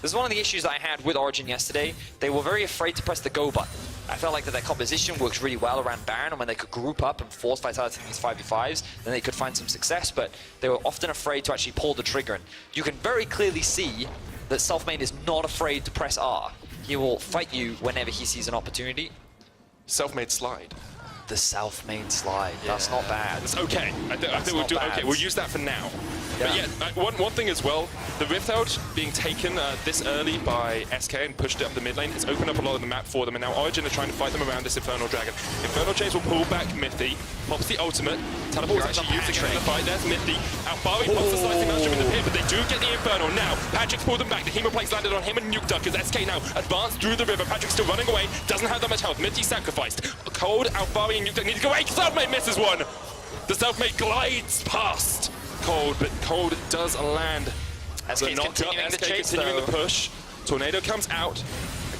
[SPEAKER 1] This is one of the issues that I had with Origen yesterday. They were very afraid to press the go button. I felt like that their composition works really well around Baron, and when they could group up and force vitality in these 5v5s, then they could find some success, but they were often afraid to actually pull the trigger. And you can very clearly see that Selfmade is not afraid to press R. He will fight you whenever he sees an opportunity.
[SPEAKER 2] Self-made slide.
[SPEAKER 1] The Selfmade slide, that's not bad.
[SPEAKER 2] It's okay. I think we'll
[SPEAKER 1] not
[SPEAKER 2] do
[SPEAKER 1] bad.
[SPEAKER 2] okay. We'll use that for now.
[SPEAKER 1] Yeah.
[SPEAKER 2] But yeah, one thing as well, the Rift out being taken this early by SK and pushed it up the mid lane has opened up a lot of the map for them, and now Origen are trying to fight them around this Infernal Dragon. Infernal Chains will pull back Mithy, pops the ultimate, teleport is actually used again in the fight. There's Mithy, outbarring, pops the slicing master in the pit, but they do get the Infernal. Now, Patrick's pulled them back, the Hemoplate's landed on him and Nukeduck as SK now advanced through the river. Patrick's still running away, doesn't have that much health. Mithy sacrificed. Cold, outbarring, and Nukeduck need to go away. Selfmade misses one! The Selfmade glides past Cold, but Cold does land.
[SPEAKER 1] SK's continuing the chase,
[SPEAKER 2] continuing
[SPEAKER 1] though.
[SPEAKER 2] the push. Tornado comes out.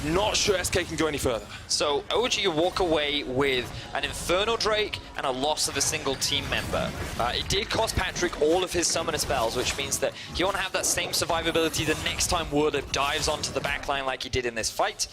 [SPEAKER 2] Not sure SK can go any further.
[SPEAKER 1] So OG walk away with an Infernal Drake and a loss of a single team member. It did cost Patrick all of his summoner spells, which means that he won't have that same survivability the next time Warlip dives onto the backline like he did in this fight.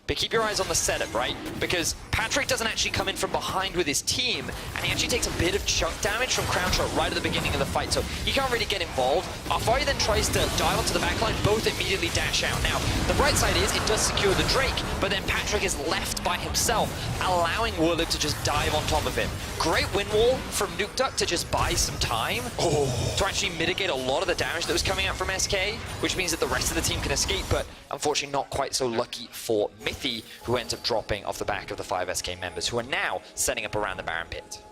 [SPEAKER 1] But keep your eyes on the setup, right? Because Patrick doesn't actually come in from behind with his team, and he actually takes a bit of chunk damage from Crown Shot right at the beginning of the fight, so he can't really get involved. Afari then tries to dive onto the backline, both immediately dash out. Now, the bright side is it does secure the Drake, but then Patrick is left by himself, allowing Warlip to just dive on top of him. Great win wall from Nukeduck to just buy some time to actually mitigate a lot of the damage that was coming out from SK, which means that the rest of the team can escape, but unfortunately not quite so lucky for Mithy, who ends up dropping off the back of the 5 SK members, who are now setting up around the Baron pit.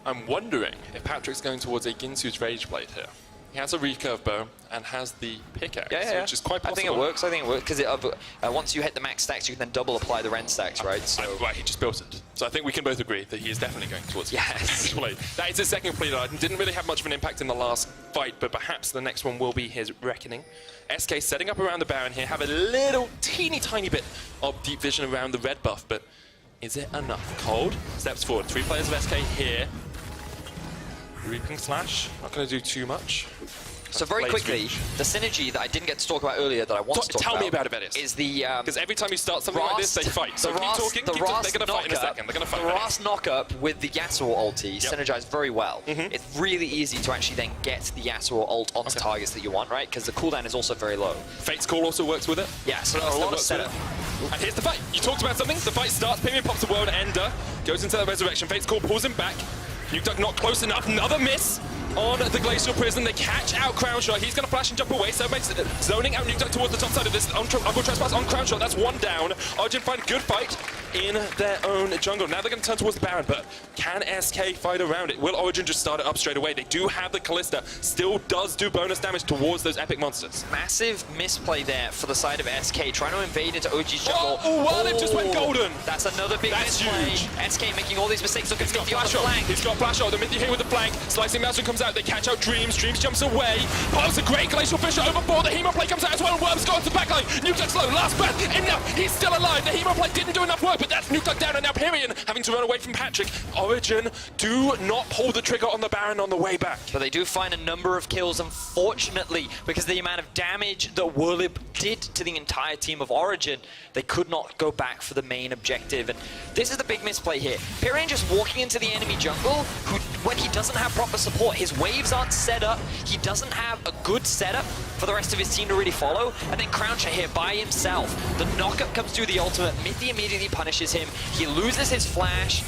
[SPEAKER 2] I'm wondering if Patrick's going towards a Ginsu's Rage Blade here. He has a recurve bow and has the pickaxe, which is quite possible.
[SPEAKER 1] I think it works, because once you hit the max stacks, you can then double apply the Ren stacks, right? So
[SPEAKER 2] right, he just built it. So I think we can both agree that he is definitely going towards
[SPEAKER 1] yes.
[SPEAKER 2] Blade. That is his second complete item. Didn't really have much of an impact in the last fight, but perhaps the next one will be his reckoning. SK setting up around the Baron here, have a little teeny tiny bit of deep vision around the red buff, but is it enough? Cold steps forward. 3 players of SK here. Reaping Slash, not going to do too much.
[SPEAKER 1] So very quickly, the synergy that I didn't get to talk about earlier that I want to talk
[SPEAKER 2] Tell me about it, Bettis.
[SPEAKER 1] is the...
[SPEAKER 2] Because every time you start something like this, they fight. So keep talking, they're going to fight in a second. They're going to fight.
[SPEAKER 1] The Rast knock-up with the Yasuo ulti synergize very well. It's really easy to actually then get the Yasuo ult onto targets that you want, right? Because the cooldown is also very low.
[SPEAKER 2] Fate's Call also works with it.
[SPEAKER 1] Yeah, so there's a lot of setup.
[SPEAKER 2] And here's the fight. You talked about something. The fight starts. Pyrian pops the World Ender. Goes into the Resurrection. Fate's Call pulls him back. Nukeduck not close enough. Another miss on the Glacial Prison. They catch out Crown Shot. He's going to flash and jump away. So makes zoning out Nukeduck towards the top side of this. Uncle Trespass on Crown Shot. That's one down. Origen find a good fight in their own jungle. Now they're going to turn towards the Baron, but can SK fight around it? Will Origen just start it up straight away? They do have the Callista. Still does do bonus damage towards those epic monsters.
[SPEAKER 1] Massive misplay there for the side of SK, trying to invade into OG's jungle.
[SPEAKER 2] They've just went golden.
[SPEAKER 1] That's another big misplay.
[SPEAKER 2] Huge.
[SPEAKER 1] SK making all these mistakes. Look at
[SPEAKER 2] He's got
[SPEAKER 1] Mithy on the
[SPEAKER 2] flash
[SPEAKER 1] flank.
[SPEAKER 2] out. He's got flash out. The Mithy here with the flank. Slicing Maelstrom comes out. They catch out Dreams. Dreams jumps away. Pops a great Glacial Fissure overboard. The Hemoplate comes out as well. Worms go into the backline. Nukeduck's low. Last breath. Enough. He's still alive. The Hemoplate didn't do enough work, but that's Nukeduck down. And now Pyrian having to run away from Patrick. Origen do not pull the trigger on the Baron on the way back.
[SPEAKER 1] But they do find a number of kills, unfortunately, because the amount of damage that Warlip did to the entire team of Origen, they could not go back for the main objective. And this is the big misplay here. Pyrian just walking into the enemy jungle, who, when he doesn't have proper support, his waves aren't set up, he doesn't have a good setup for the rest of his team to really follow, and then Crownshot here by himself. The knockup comes through the ultimate, Mithy immediately punishes him, he loses his flash,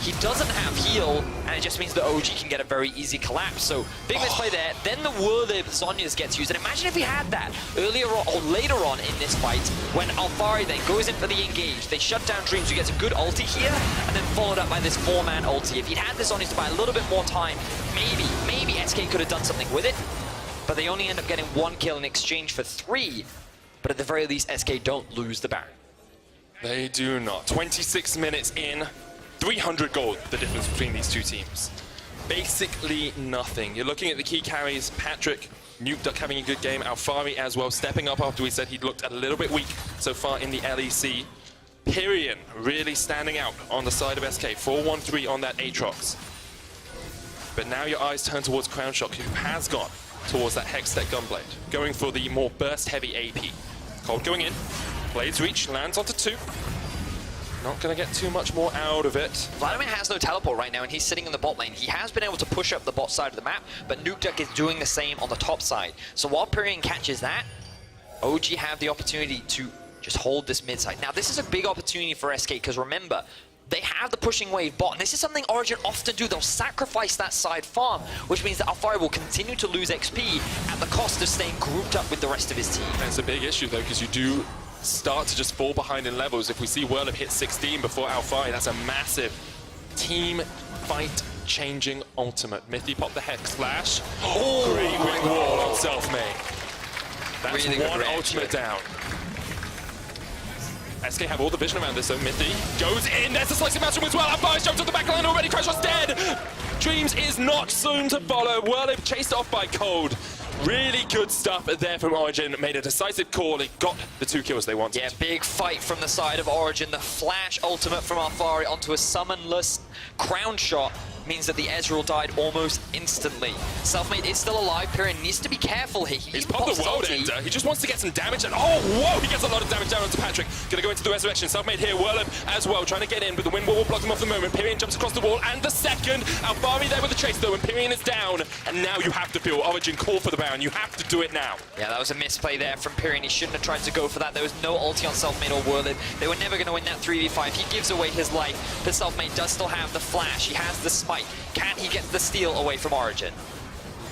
[SPEAKER 1] He doesn't have heal, and it just means the OG can get a very easy collapse. So big misplay there. Then the Whirlib Zhonya's gets used. And imagine if he had that earlier on, or later on in this fight, when Alphari then goes in for the engage. They shut down Dreams, who gets a good ulti here, and then followed up by this 4-man ulti. If he'd had this on his to buy a little bit more time, maybe SK could have done something with it. But they only end up getting 1 kill in exchange for 3. But at the very least, SK don't lose the Baron.
[SPEAKER 2] They do not. 26 minutes in. 300 gold, the difference between these two teams. Basically nothing. You're looking at the key carries, Patrick, Nukeduck having a good game, Alphari as well, stepping up after we said he'd looked a little bit weak so far in the LEC. Pyrion really standing out on the side of SK, 4-1-3 on that Aatrox. But now your eyes turn towards Crownshot, who has gone towards that Hextech Gunblade, going for the more burst-heavy AP. Cold going in, Blades reach, lands onto 2. Not going to get too much more out of it.
[SPEAKER 1] Vladimir has no teleport right now, and he's sitting in the bot lane. He has been able to push up the bot side of the map, but Nukeduck is doing the same on the top side. So while Pyrion catches that, OG have the opportunity to just hold this mid side. Now, this is a big opportunity for SK, because remember, they have the pushing wave bot, and this is something Origen often do. They'll sacrifice that side farm, which means that Alphari will continue to lose XP at the cost of staying grouped up with the rest of his team.
[SPEAKER 2] That's a big issue, though, because you do start to just fall behind in levels. If we see Whirlib hit 16 before Alphari, that's a massive team fight changing ultimate. Mithy popped the Hex Flash. Oh, great wing wall on Selfmade. That's really one ultimate down. SK have all the vision around this, so Mithy goes in. There's a slicing match as well. Alphari's jumped to the back line already. Crashshot's dead. Dreams is not soon to follow. Whirlib chased off by Cold. Really good stuff there from Origen. Made a decisive call. It got the 2 kills they wanted.
[SPEAKER 1] Yeah, big fight from the side of Origen. The flash ultimate from Alphari onto a summonless crown shot means that the Ezreal died almost instantly. Selfmade is still alive. Pyrion needs to be careful here.
[SPEAKER 2] He's popped the World Ender. He just wants to get some damage. And oh, whoa! He gets a lot of damage down onto Patrick. Gonna go into the Resurrection. Selfmade here. Whirlib as well, trying to get in, but the wind wall will block him off the moment. Pyrion jumps across the wall, and the second. Alphari there with the chase, though, and Pyrion is down. And now you have to feel Origen call for the Baron. You have to do it now.
[SPEAKER 1] Yeah, that was a misplay there from Pyrion. He shouldn't have tried to go for that. There was no ulti on Selfmade or Whirlib. They were never going to win that 3v5. He gives away his life, but Selfmade does still have the flash. He has the smite. Can he get the steal away from Origen?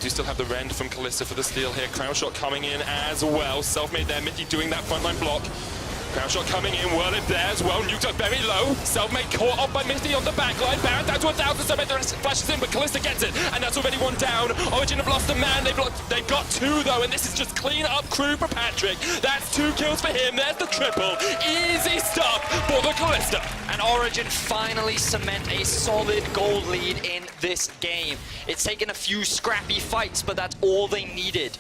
[SPEAKER 2] Do still have the rend from Kalista for the steal here. Crownshot coming in as well. Selfmade there. Mithy doing that frontline block. Crownshot coming in, Whirlib there as well. Nukeduck very low. Selfmade caught up by Mithy on the backline. Baron down to 1,000. Selfmade flashes in, but Kalista gets it. And that's already 1 down. Origen have lost a man. They've got 2 though, and this is just clean up crew for Patrick. That's 2 kills for him. There's the triple. Easy stuff for the Kalista.
[SPEAKER 1] And Origen finally cement a solid gold lead in this game. It's taken a few scrappy fights, but that's all they needed.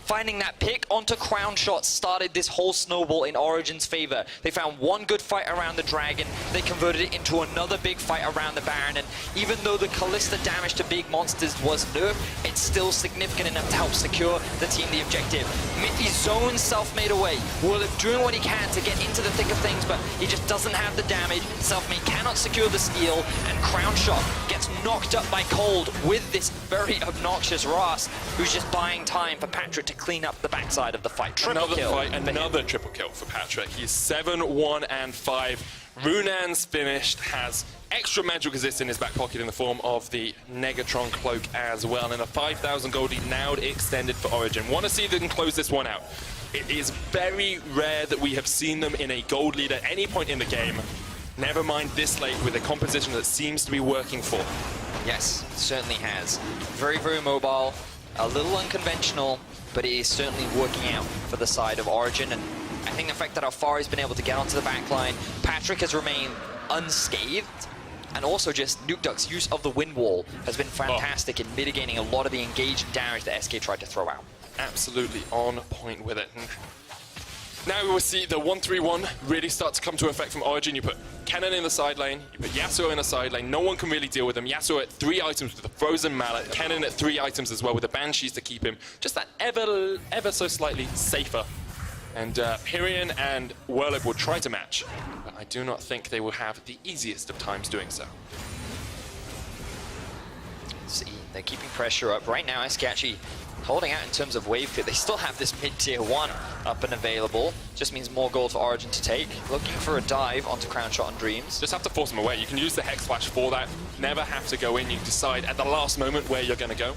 [SPEAKER 1] Finding that pick onto Crownshot started this whole snowball in Origen's favor. They found one good fight around the Dragon, they converted it into another big fight around the Baron, and even though the Kalista damage to big monsters was nerfed, it's still significant enough to help secure the team the objective. Mithy zones Selfmade away. Whirlib doing what he can to get into the thick of things, but he just doesn't have the damage. Selfmade cannot secure the steal, and Crownshot gets knocked up by Cold with this very obnoxious Ras, who's just buying time for Patrick to clean up the backside of the fight.
[SPEAKER 2] Another triple kill for Patrick. He's 7-1-5. Runan's finished, has extra magic resist in his back pocket in the form of the Negatron cloak as well, and a 5,000 goldie now extended for Origen. Want to see if they can close this one out. It is very rare that we have seen them in a gold lead at any point in the game. Never mind this late with a composition that seems to be working for.
[SPEAKER 1] Yes, it certainly has. Very, very mobile, a little unconventional, but it is certainly working out for the side of Origen. And I think the fact that Alphari's been able to get onto the backline, Patrick has remained unscathed, and also just Nukeduck's use of the wind wall has been fantastic in mitigating a lot of the engaged damage that SK tried to throw out.
[SPEAKER 2] Absolutely on point with it. Now we will see the 1-3-1 really start to come to effect from Origen. You put Kennen in the side lane, you put Yasuo in the side lane, no one can really deal with him. Yasuo at 3 items with the Frozen Mallet, Kennen at 3 items as well with the Banshees to keep him just that ever so slightly safer. And Pyrion and Whirlib will try to match, but I do not think they will have the easiest of times doing so.
[SPEAKER 1] See, they're keeping pressure up. Right now, SK actually holding out in terms of wave fit. They still have this mid-tier 1 up and available. Just means more gold for Origen to take. Looking for a dive onto Crown Shot on Dreams.
[SPEAKER 2] Just have to force them away. You can use the Hex Flash for that. Never have to go in. You decide at the last moment where you're going to go.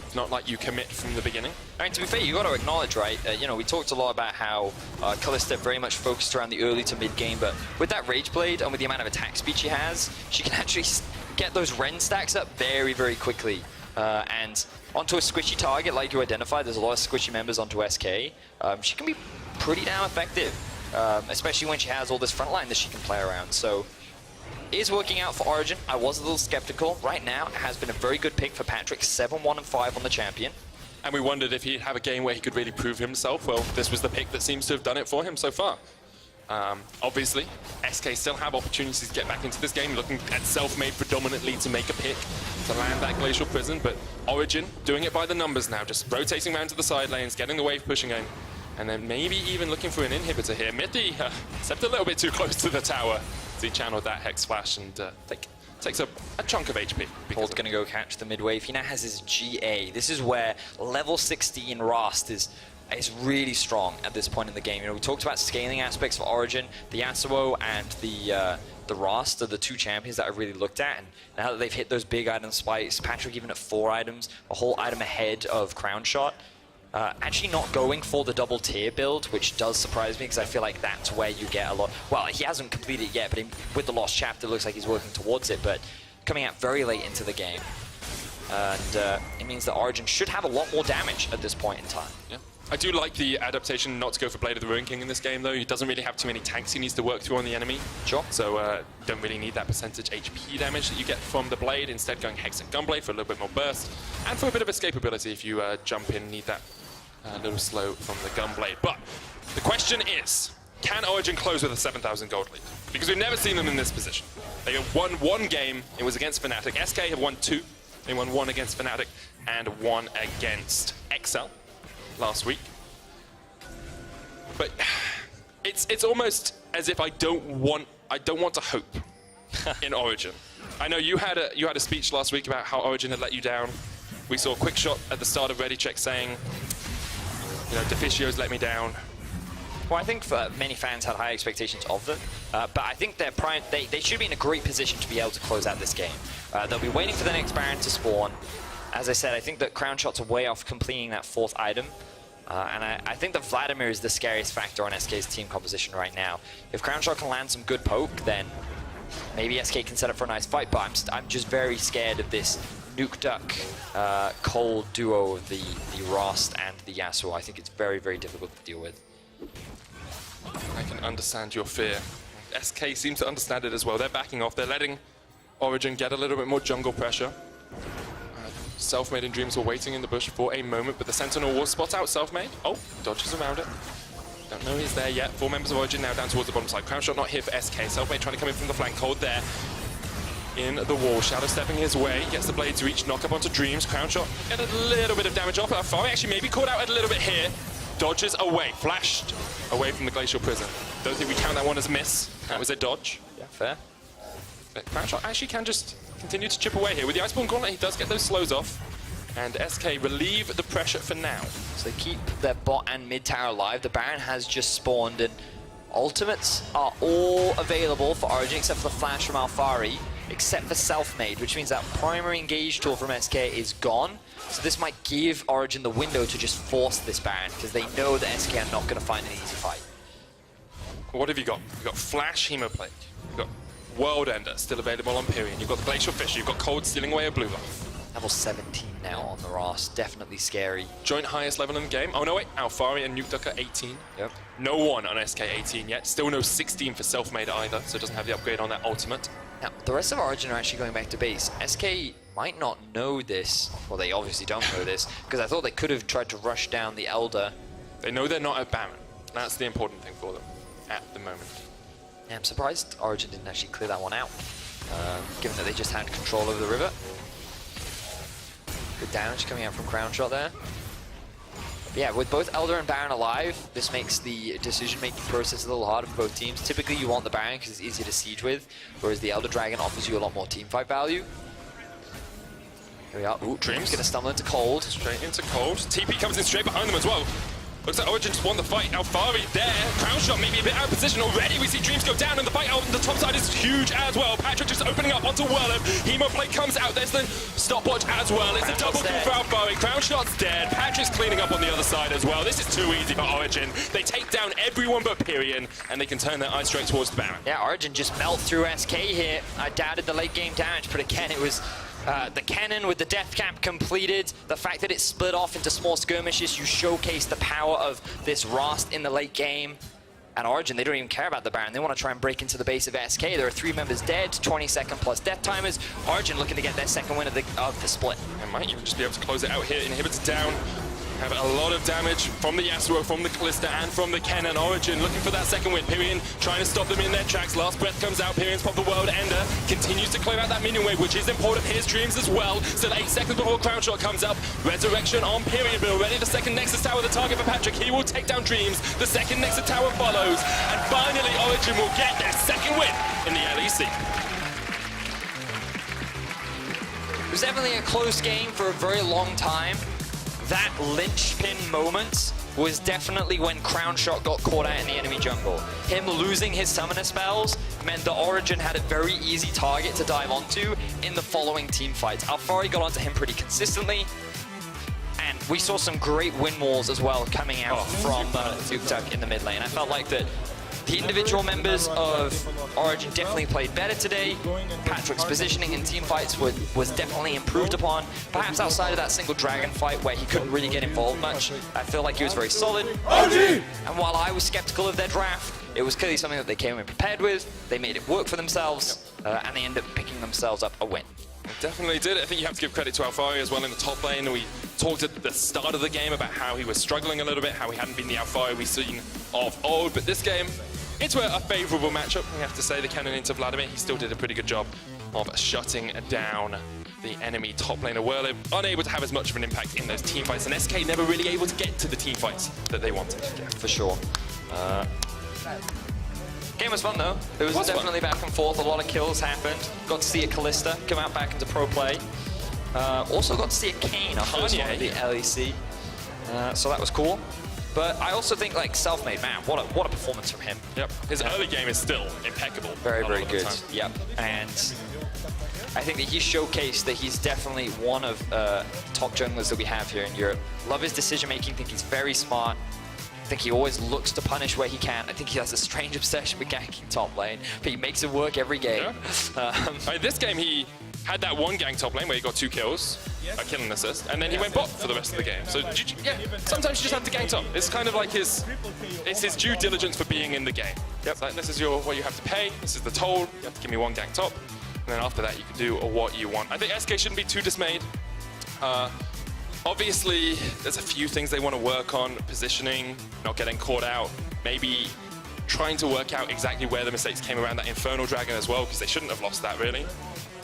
[SPEAKER 2] It's not like you commit from the beginning.
[SPEAKER 1] I mean, to be fair, you got to acknowledge, right? You know, we talked a lot about how Kalista very much focused around the early to mid game, but with that Rage Blade and with the amount of attack speed she has, she can actually get those Ren stacks up very, very quickly. And onto a squishy target like you identified, there's a lot of squishy members onto SK. She can be pretty damn effective, especially when she has all this front line that she can play around. So it is working out for Origen. I was a little skeptical. Right now, it has been a very good pick for Patrick, 7-1 and 5 on the champion.
[SPEAKER 2] And we wondered if he'd have a game where he could really prove himself. Well, this was the pick that seems to have done it for him so far. Obviously, SK still have opportunities to get back into this game, looking at Selfmade predominantly to make a pick to land that Glacial Prison, but Origen doing it by the numbers now, just rotating around to the side lanes, getting the wave pushing in, and then maybe even looking for an inhibitor here. Mithy stepped a little bit too close to the tower as he channeled that Hex Flash and takes a chunk of HP.
[SPEAKER 1] Cold's going to go catch the mid wave. He now has his GA. This is where level 16 Rast is really strong at this point in the game. You know, we talked about scaling aspects for Origen. The Yasuo and the Rast are the two champions that I've really looked at. And now that they've hit those big item spikes, Patrick even at 4 items, a whole item ahead of Crown Shot. Actually not going for the double tier build, which does surprise me because I feel like that's where you get a lot. Well, he hasn't completed it yet, but with the Lost Chapter, it looks like he's working towards it, but coming out very late into the game. And it means that Origen should have a lot more damage at this point in time.
[SPEAKER 2] Yeah. I do like the adaptation not to go for Blade of the Ruin King in this game, though. He doesn't really have too many tanks he needs to work through on the enemy.
[SPEAKER 1] Sure.
[SPEAKER 2] So don't really need that percentage HP damage that you get from the Blade. Instead, going Hex and Gunblade for a little bit more burst. And for a bit of escapability if you jump in, need that a little slow from the Gunblade. But the question is, can Origen close with a 7,000 gold lead? Because we've never seen them in this position. They have won 1 game, it was against Fnatic. SK have won 2. They won 1 against Fnatic and 1 against XL last week. But it's almost as if I don't want to hope in Origen. I know you had a speech last week about how Origen had let you down. We saw a quick shot at the start of Ready Check saying, you know, Deficio's let me down.
[SPEAKER 1] Well, I think many fans had high expectations of them, but I think they should be in a great position to be able to close out this game. They'll be waiting for the next Baron to spawn. As I said, I think that Crown Shot's are way off completing that 4th item. And I think that Vladimir is the scariest factor on SK's team composition right now. If Crown Shot can land some good poke, then maybe SK can set up for a nice fight, but I'm just very scared of this Nuke Duck Cold duo of the Rast and the Yasuo. I think it's very, very difficult to deal with.
[SPEAKER 2] I can understand your fear. SK seems to understand it as well. They're backing off. They're letting Origen get a little bit more jungle pressure. Selfmade and Dreams were waiting in the bush for a moment, but the Sentinel will spot out Selfmade. Oh, dodges around it. Don't know he's there yet. 4 members of Origen now down towards the bottom side. Crown Shot not here for SK. Selfmade trying to come in from the flank. Cold there in the wall. Shadow stepping his way. Gets the Blades reach. Knock up onto Dreams. Crown Shot get a little bit of damage off. Fari actually maybe caught out a little bit here. Dodges away. Flashed away from the Glacial Prison. Don't think we count that one as a miss. That was a dodge.
[SPEAKER 1] Yeah, fair.
[SPEAKER 2] But Crown Shot actually can just continue to chip away here. With the Iceborne Gauntlet, he does get those slows off. And SK relieve the pressure for now.
[SPEAKER 1] So they keep their bot and mid tower alive. The Baron has just spawned, and ultimates are all available for Origen except for the flash from Alfari, except for Selfmade, which means that primary engage tool from SK is gone. So this might give Origen the window to just force this Baron, because they know that SK are not going to find an easy fight.
[SPEAKER 2] What have you got? You've got Flash Hemoplague. You've got World Ender still available on Pyrian. You've got the Glacial Fish. You've got Cold stealing away a blue buff.
[SPEAKER 1] Level 17 now on the Rast. Definitely scary.
[SPEAKER 2] Joint highest level in the game. Oh no, wait. Alfari and Nuke Duck are 18.
[SPEAKER 1] Yep.
[SPEAKER 2] No one on SK 18 yet. Still no 16 for Selfmade either, so it doesn't have the upgrade on that ultimate.
[SPEAKER 1] Now, the rest of Origen are actually going back to base. SK might not know this. Well, they obviously don't know this, because I thought they could have tried to rush down the Elder.
[SPEAKER 2] They know they're not at Baron. That's the important thing for them at the moment.
[SPEAKER 1] Yeah, I'm surprised Origen didn't actually clear that one out, given that they just had control over the river. Good damage coming out from Crown Shot there. But yeah, with both Elder and Baron alive, this makes the decision-making process a little harder for both teams. Typically, you want the Baron because it's easier to siege with, whereas the Elder Dragon offers you a lot more teamfight value. Here we are. Ooh,
[SPEAKER 2] Dreams.
[SPEAKER 1] Gonna stumble into Cold.
[SPEAKER 2] Straight into Cold. TP comes in straight behind them as well. Looks like Origen just won the fight. Alfari there. Crown shot maybe a bit out of position already. We see Dreams go down, and the fight out on the top side is huge as well. Patrick just opening up onto Whirlip. Hemo play comes out. There's the stopwatch as well. It's a double kill for Alfari. Crown shot's dead. Patrick's cleaning up on the other side as well. This is too easy for Origen. They take down everyone but Pyrian, and they can turn their eyes straight towards the Baron.
[SPEAKER 1] Yeah, Origen just melt through SK here. I doubted the late game damage, but again, it was the cannon with the death cap completed. The fact that it split off into small skirmishes, you showcase the power of this Rast in the late game. And Origen, they don't even care about the Baron. They want to try and break into the base of SK. There are 3 members dead, 20-second plus death timers. Origen looking to get their second win of the split.
[SPEAKER 2] And might even just be able to close it out here. Inhibitors down. Have a lot of damage from the Yasuo, from the Kalista, and from the Kennen. Origen looking for that second win. Pyrian trying to stop them in their tracks. Last breath comes out. Pyrian's popped the world ender. Continues to clear out that minion wave, which is important. Here's Dreams as well. Still 8 seconds before Crown Shot comes up. Resurrection on Pyrian, but already the second Nexus Tower, the target for Patrick. He will take down Dreams. The second Nexus Tower follows. And finally, Origen will get their second win in the LEC.
[SPEAKER 1] It was definitely a close game for a very long time. That linchpin moment was definitely when Crown Shot got caught out in the enemy jungle. Him losing his summoner spells meant that Origen had a very easy target to dive onto in the following team fights. Alfari got onto him pretty consistently, and we saw some great win walls as well coming out from EULCS in the mid lane. I felt like that the individual members of Origen definitely played better today. Patrick's positioning in team fights was definitely improved upon. Perhaps outside of that single dragon fight where he couldn't really get involved much, I feel like he was very solid. And while I was skeptical of their draft, it was clearly something that they came in prepared with. They made it work for themselves, and they ended up picking themselves up a win.
[SPEAKER 2] Definitely did. I think you have to give credit to Alfari as well in the top lane. We talked at the start of the game about how he was struggling a little bit, how he hadn't been the Alfari we've seen of old. But this game, it's a favourable matchup. We have to say the cannon into Vladimir. He still did a pretty good job of shutting down the enemy top laner. Whirlip unable to have as much of an impact in those team fights, and SK never really able to get to the team fights that they wanted.
[SPEAKER 1] Yeah, for sure. Game was fun though. It was definitely fun. Back and forth. A lot of kills happened. Got to see a Kalista come out back into pro play. Also got to see a Kayn, our first one of the LEC. So that was cool. But I also think like Selfmade, man, what a performance from him.
[SPEAKER 2] Yep. His early game is still impeccable.
[SPEAKER 1] Very, very good. Yep. And I think that he showcased that he's definitely one of top junglers that we have here in Europe. Love his decision making. Think he's very smart. I think he always looks to punish where he can. I think he has a strange obsession with ganking top lane, but he makes it work every game.
[SPEAKER 2] Yeah. This game, he had that one gank top lane where he got 2 kills, a kill and assist, and then he went bot for the rest of the game. So yeah, sometimes you just have to gank top. It's kind of like it's his due diligence for being in the game. Yep. It's like, this is what you have to pay. This is the toll. You have to give me 1 gank top, and then after that you can do what you want. I think SK shouldn't be too dismayed. Obviously, there's a few things they want to work on. Positioning, not getting caught out. Maybe trying to work out exactly where the mistakes came around that Infernal Dragon as well, because they shouldn't have lost that, really.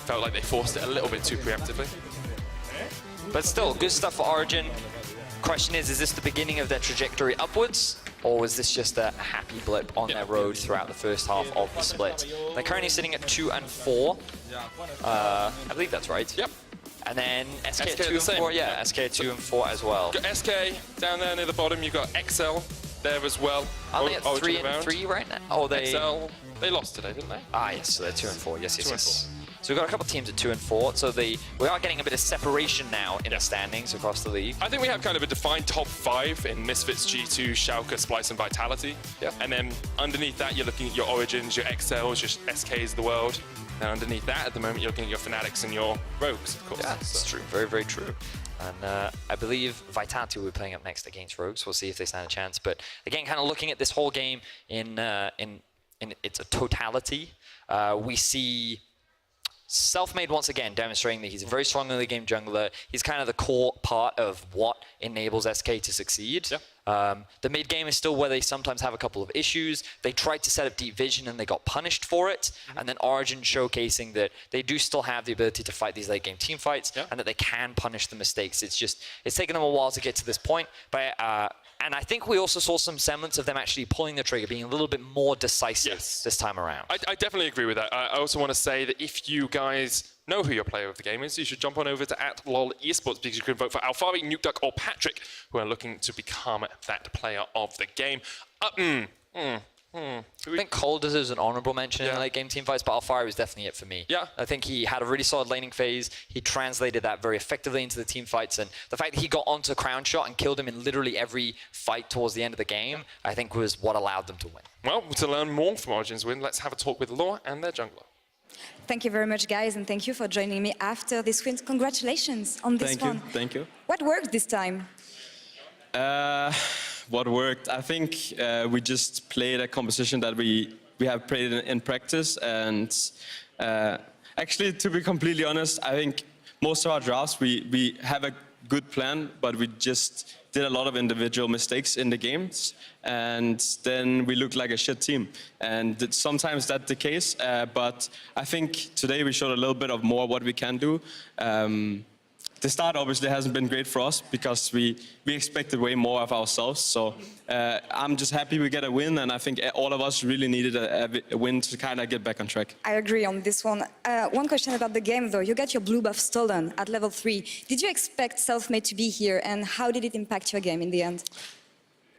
[SPEAKER 2] Felt like they forced it a little bit too preemptively.
[SPEAKER 1] But still, good stuff for Origen. Question is this the beginning of their trajectory upwards? Or was this just a happy blip on their road throughout the first half of the split? They're currently sitting at 2 and 4. I believe that's right.
[SPEAKER 2] Yep.
[SPEAKER 1] And then SK at 2 and 4, yeah, SK at 2 and 4 as well.
[SPEAKER 2] Got SK down there near the bottom. You've got XL there as well.
[SPEAKER 1] Are they at 3 and 3 right now? Oh,
[SPEAKER 2] XL, they lost today, didn't they?
[SPEAKER 1] Ah, yes, so they're 2 and 4. Yes, yes, yes. So we've got a couple of teams at 2 and 4. So we are getting a bit of separation now in the standings across the league.
[SPEAKER 2] I think we have kind of a defined top 5 in Misfits, G2, Schalke, Splice, and Vitality.
[SPEAKER 1] Yep.
[SPEAKER 2] And then underneath that, you're looking at your Origins, your XLs, your SKs of the world. And underneath that, at the moment, you're looking at your Fanatics and your Rogues, of course.
[SPEAKER 1] Yeah, that's true. Very, very true. And I believe Vitality will be playing up next against Rogues. We'll see if they stand a chance. But again, kind of looking at this whole game in its totality, we see Selfmade once again demonstrating that he's a very strong early game jungler. He's kind of the core part of what enables SK to succeed. Yeah. The mid game is still where they sometimes have a couple of issues. They tried to set up deep vision and they got punished for it. And then Origen showcasing that they do still have the ability to fight these late game team fights and that they can punish the mistakes. It's taken them a while to get to this point. But and I think we also saw some semblance of them actually pulling the trigger, being a little bit more decisive this time around.
[SPEAKER 2] I definitely agree with that. I also want to say that if you guys know who your player of the game is, you should jump on over to @LOLesports because you can vote for Alfari, Nukeduck, or Patrick, who are looking to become that player of the game.
[SPEAKER 1] I think Cole deserves an honorable mention in the late game team fights, but Alfari was definitely it for me.
[SPEAKER 2] Yeah.
[SPEAKER 1] I think he had a really solid laning phase. He translated that very effectively into the team fights, and the fact that he got onto Crown Shot and killed him in literally every fight towards the end of the game, I think was what allowed them to win.
[SPEAKER 2] Well, to learn more from Origen's win, let's have a talk with Law and their jungler.
[SPEAKER 3] Thank you very much, guys, and thank you for joining me after this win. Congratulations on this one.
[SPEAKER 4] Thank you.
[SPEAKER 3] What worked this time?
[SPEAKER 4] What worked? I think we just played a composition that we have played in practice, and actually, to be completely honest, I think most of our drafts we have a good plan, but we just did a lot of individual mistakes in the games, and then we looked like a shit team. And sometimes that's the case, but I think today we showed a little bit of more what we can do. The start obviously hasn't been great for us because we expected way more of ourselves. So I'm just happy we get a win, and I think all of us really needed a win to kind of get back on track.
[SPEAKER 3] I agree on this one. One question about the game, though. You got your blue buff stolen at level 3. Did you expect Selfmade to be here, and how did it impact your game in the end?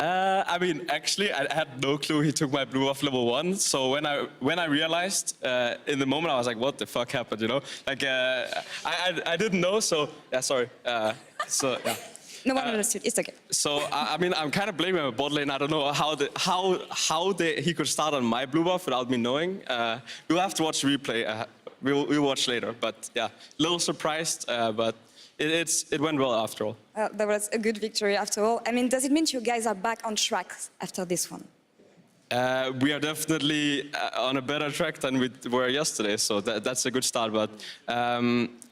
[SPEAKER 4] I mean, actually, I had no clue he took my blue off level 1. So when I realized in the moment, I was like, "What the fuck happened?" You know, like I didn't know. So yeah, sorry. Yeah.
[SPEAKER 3] No one understood. It's okay.
[SPEAKER 4] So I mean, I'm kind of blaming my bot lane. I don't know how he could start on my blue buff without me knowing. We'll have to watch the replay. We'll watch later. But yeah, a little surprised, but. It went well after all.
[SPEAKER 3] That was a good victory after all. I mean, does it mean you guys are back on track after this one?
[SPEAKER 4] We are definitely on a better track than we were yesterday, so that's a good start. But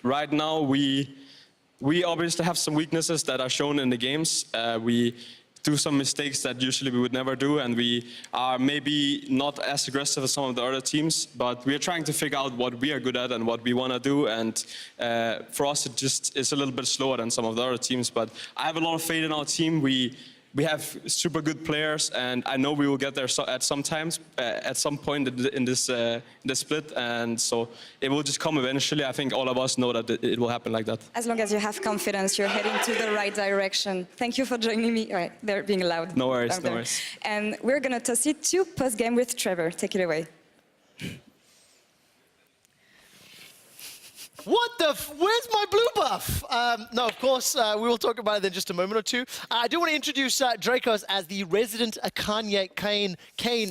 [SPEAKER 4] right now, we obviously have some weaknesses that are shown in the games. We do some mistakes that usually we would never do, and we are maybe not as aggressive as some of the other teams, but we are trying to figure out what we are good at and what we want to do, and for us it just is a little bit slower than some of the other teams, but I have a lot of faith in our team. We have super good players, and I know we will get there at some point in this split, and so it will just come eventually. I think all of us know that it will happen like that.
[SPEAKER 3] As long as you have confidence, you're heading to the right direction. Thank you for joining me. All right, they're being loud.
[SPEAKER 4] No worries, no worries.
[SPEAKER 3] And we're going to toss it to post-game with Trevor. Take it away.
[SPEAKER 5] What the where's my blue buff? No, of course, we will talk about it in just a moment or two. I do want to introduce Dracos as the resident Kane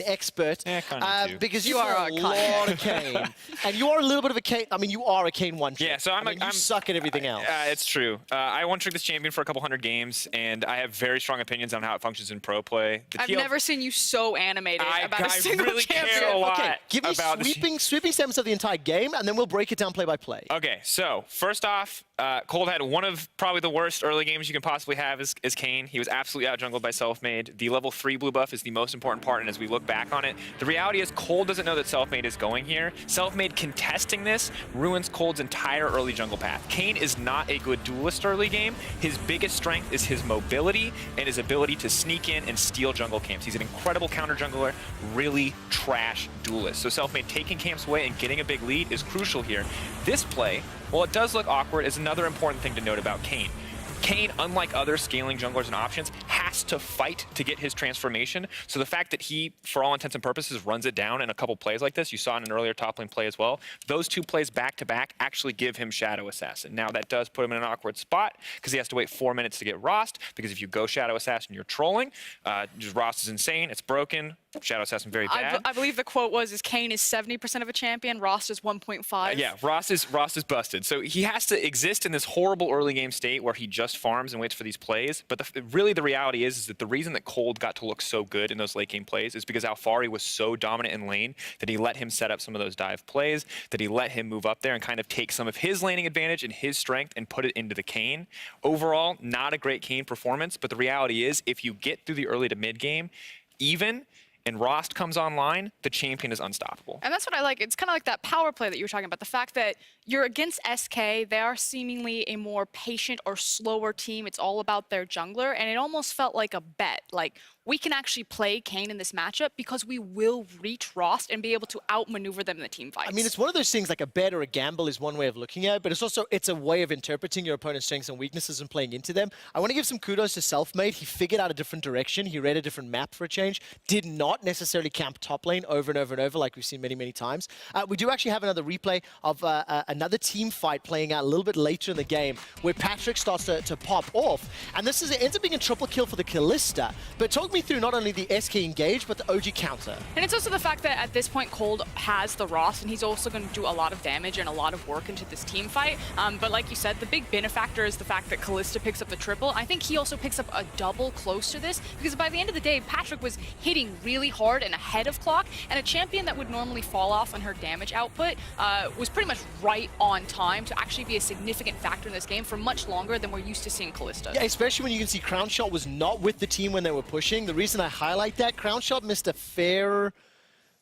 [SPEAKER 5] expert.
[SPEAKER 6] Yeah,
[SPEAKER 5] because you are a lot of Kane. And you are a little bit of a Kane, I mean, you are a Kane one-trick.
[SPEAKER 6] Yeah, so
[SPEAKER 5] you suck at everything else.
[SPEAKER 6] It's true. I one-tricked this champion for a couple hundred games, and I have very strong opinions on how it functions in pro play.
[SPEAKER 7] I've never seen you so animated about a single
[SPEAKER 6] really
[SPEAKER 7] champion.
[SPEAKER 6] care a lot
[SPEAKER 5] Okay, give me
[SPEAKER 6] about
[SPEAKER 5] sweeping statements of the entire game, and then we'll break it down play by play.
[SPEAKER 6] Okay, so first off, Cold had one of probably the worst early games you can possibly have as Kane. He was absolutely out-jungled by Selfmade. The level 3 blue buff is the most important part, and as we look back on it, the reality is Cold doesn't know that Selfmade is going here. Selfmade contesting this ruins Cold's entire early jungle path. Kane is not a good duelist early game. His biggest strength is his mobility and his ability to sneak in and steal jungle camps. He's an incredible counter jungler, really trash duelist. So Selfmade taking camps away and getting a big lead is crucial here. This play, while it does look awkward, is another important thing to note about Kane. Kane, unlike other scaling junglers and options, has to fight to get his transformation. So the fact that he, for all intents and purposes, runs it down in a couple plays like this, you saw in an earlier top lane play as well, those two plays back-to-back actually give him Shadow Assassin. Now that does put him in an awkward spot because he has to wait 4 minutes to get Rost, because if you go Shadow Assassin, you're trolling. Just Rost is insane, it's broken. Shadow Assassin very bad.
[SPEAKER 7] I believe the quote was, Kane is 70% of a champion, Rost is 1.5.
[SPEAKER 6] Yeah, Rost is busted. So he has to exist in this horrible early game state where he just farms and waits for these plays. But really the reality is that the reason that Cold got to look so good in those late game plays is because Alfari was so dominant in lane that he let him set up some of those dive plays, that he let him move up there and kind of take some of his laning advantage and his strength and put it into the Kane. Overall, not a great Kane performance, but the reality is if you get through the early to mid game, and Rost comes online, the champion is unstoppable.
[SPEAKER 7] And that's what I like. It's kind of like that power play that you were talking about. The fact that you're against SK, they are seemingly a more patient or slower team. It's all about their jungler, and it almost felt like a bet. Like, we can actually play Kayn in this matchup because we will reach Rost and be able to outmaneuver them in the team fights.
[SPEAKER 5] I mean, it's one of those things, like a bet or a gamble is one way of looking at it, but it's a way of interpreting your opponent's strengths and weaknesses and playing into them. I want to give some kudos to Selfmade. He figured out a different direction. He read a different map for a change. Did not necessarily camp top lane over and over and over like we've seen many, many times. We do actually have another replay of another team fight playing out a little bit later in the game where Patrick starts to pop off. And this ends up being a triple kill for the Kalista. But talk me through not only the SK engage, but the OG counter.
[SPEAKER 7] And it's also the fact that at this point, Cold has the Rost, and he's also going to do a lot of damage and a lot of work into this team fight. But like you said, the big benefactor is the fact that Kalista picks up the triple. I think he also picks up a double close to this, because by the end of the day, Patrick was hitting really hard and ahead of clock, and a champion that would normally fall off on her damage output was pretty much right on time to actually be a significant factor in this game for much longer than we're used to seeing Kalista.
[SPEAKER 5] Yeah, especially when you can see Crownshot was not with the team when they were pushing. The reason I highlight that, Crownshot missed a fair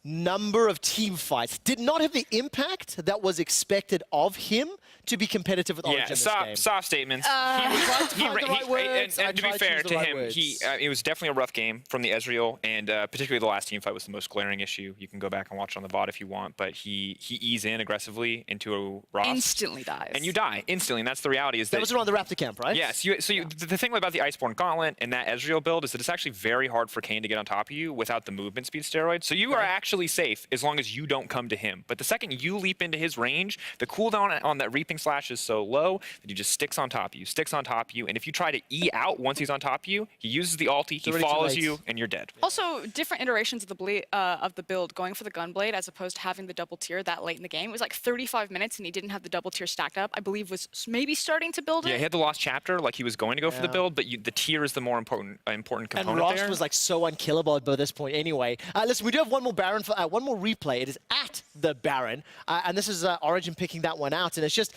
[SPEAKER 5] number of team fights. Did not have the impact that was expected of him to be competitive with Origen in this game.
[SPEAKER 6] Soft statements.
[SPEAKER 5] And
[SPEAKER 6] to be fair to him, it was definitely a rough game from the Ezreal, and particularly the last team fight was the most glaring issue. You can go back and watch it on the VOD if you want, but he eased in aggressively into a Rost.
[SPEAKER 7] Instantly dies.
[SPEAKER 6] And you die instantly, and that's the reality. Is that
[SPEAKER 5] was around the Raptor camp, right?
[SPEAKER 6] Yes. The thing about the Iceborne Gauntlet and that Ezreal build is that it's actually very hard for Kayn to get on top of you without the movement speed steroid. So you are actually safe as long as you don't come to him. But the second you leap into his range, the cooldown on that Reaping Slash is so low that he just sticks on top of you, and if you try to E out once he's on top of you, he uses the ulti, he follows you, and you're dead.
[SPEAKER 7] Also, different iterations of the build, going for the Gunblade as opposed to having the double tier that late in the game. It was like 35 minutes, and he didn't have the double tier stacked up. I believe was maybe starting to build it.
[SPEAKER 6] Yeah, he had the Lost Chapter, like he was going to go for the build, but the tier is the more important component
[SPEAKER 5] and Rost
[SPEAKER 6] there.
[SPEAKER 5] was like so unkillable by this point anyway. Listen, we do have one more Baron, one more replay. It is at the Baron, and this is Origen picking that one out, and it's just,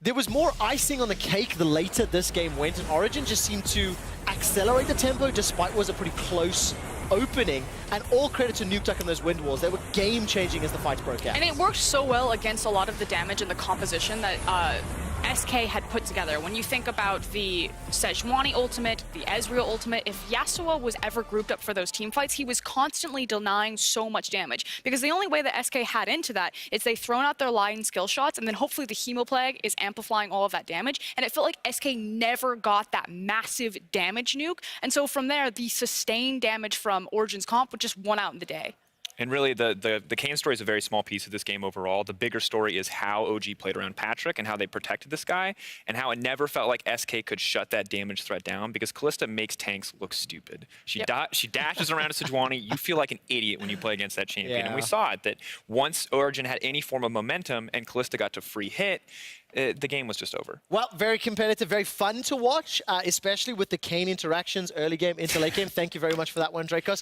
[SPEAKER 5] there was more icing on the cake the later this game went, and Origen just seemed to accelerate the tempo despite what was a pretty close opening, and all credit to Nukeduck and those wind walls. They were game-changing as the fights broke out.
[SPEAKER 7] And it worked so well against a lot of the damage and the composition that SK had put together. When you think about the Sejuani ultimate, the Ezreal ultimate, if Yasuo was ever grouped up for those team fights, he was constantly denying so much damage. Because the only way that SK had into that is they thrown out their line skill shots, and then hopefully the Hemoplague is amplifying all of that damage. And it felt like SK never got that massive damage nuke. And so from there, the sustained damage from Origen's comp just won out in the day.
[SPEAKER 6] And really, the Kayn story is a very small piece of this game overall. The bigger story is how OG played around Patrick and how they protected this guy, and how it never felt like SK could shut that damage threat down, because Kalista makes tanks look stupid. She dashes around a Sejuani. You feel like an idiot when you play against that champion. And we saw it, that once Origen had any form of momentum and Kalista got to free hit, the game was just over.
[SPEAKER 5] Well, very competitive, very fun to watch, especially with the Kayn interactions early game into late game. Thank you very much for that one, Dracos.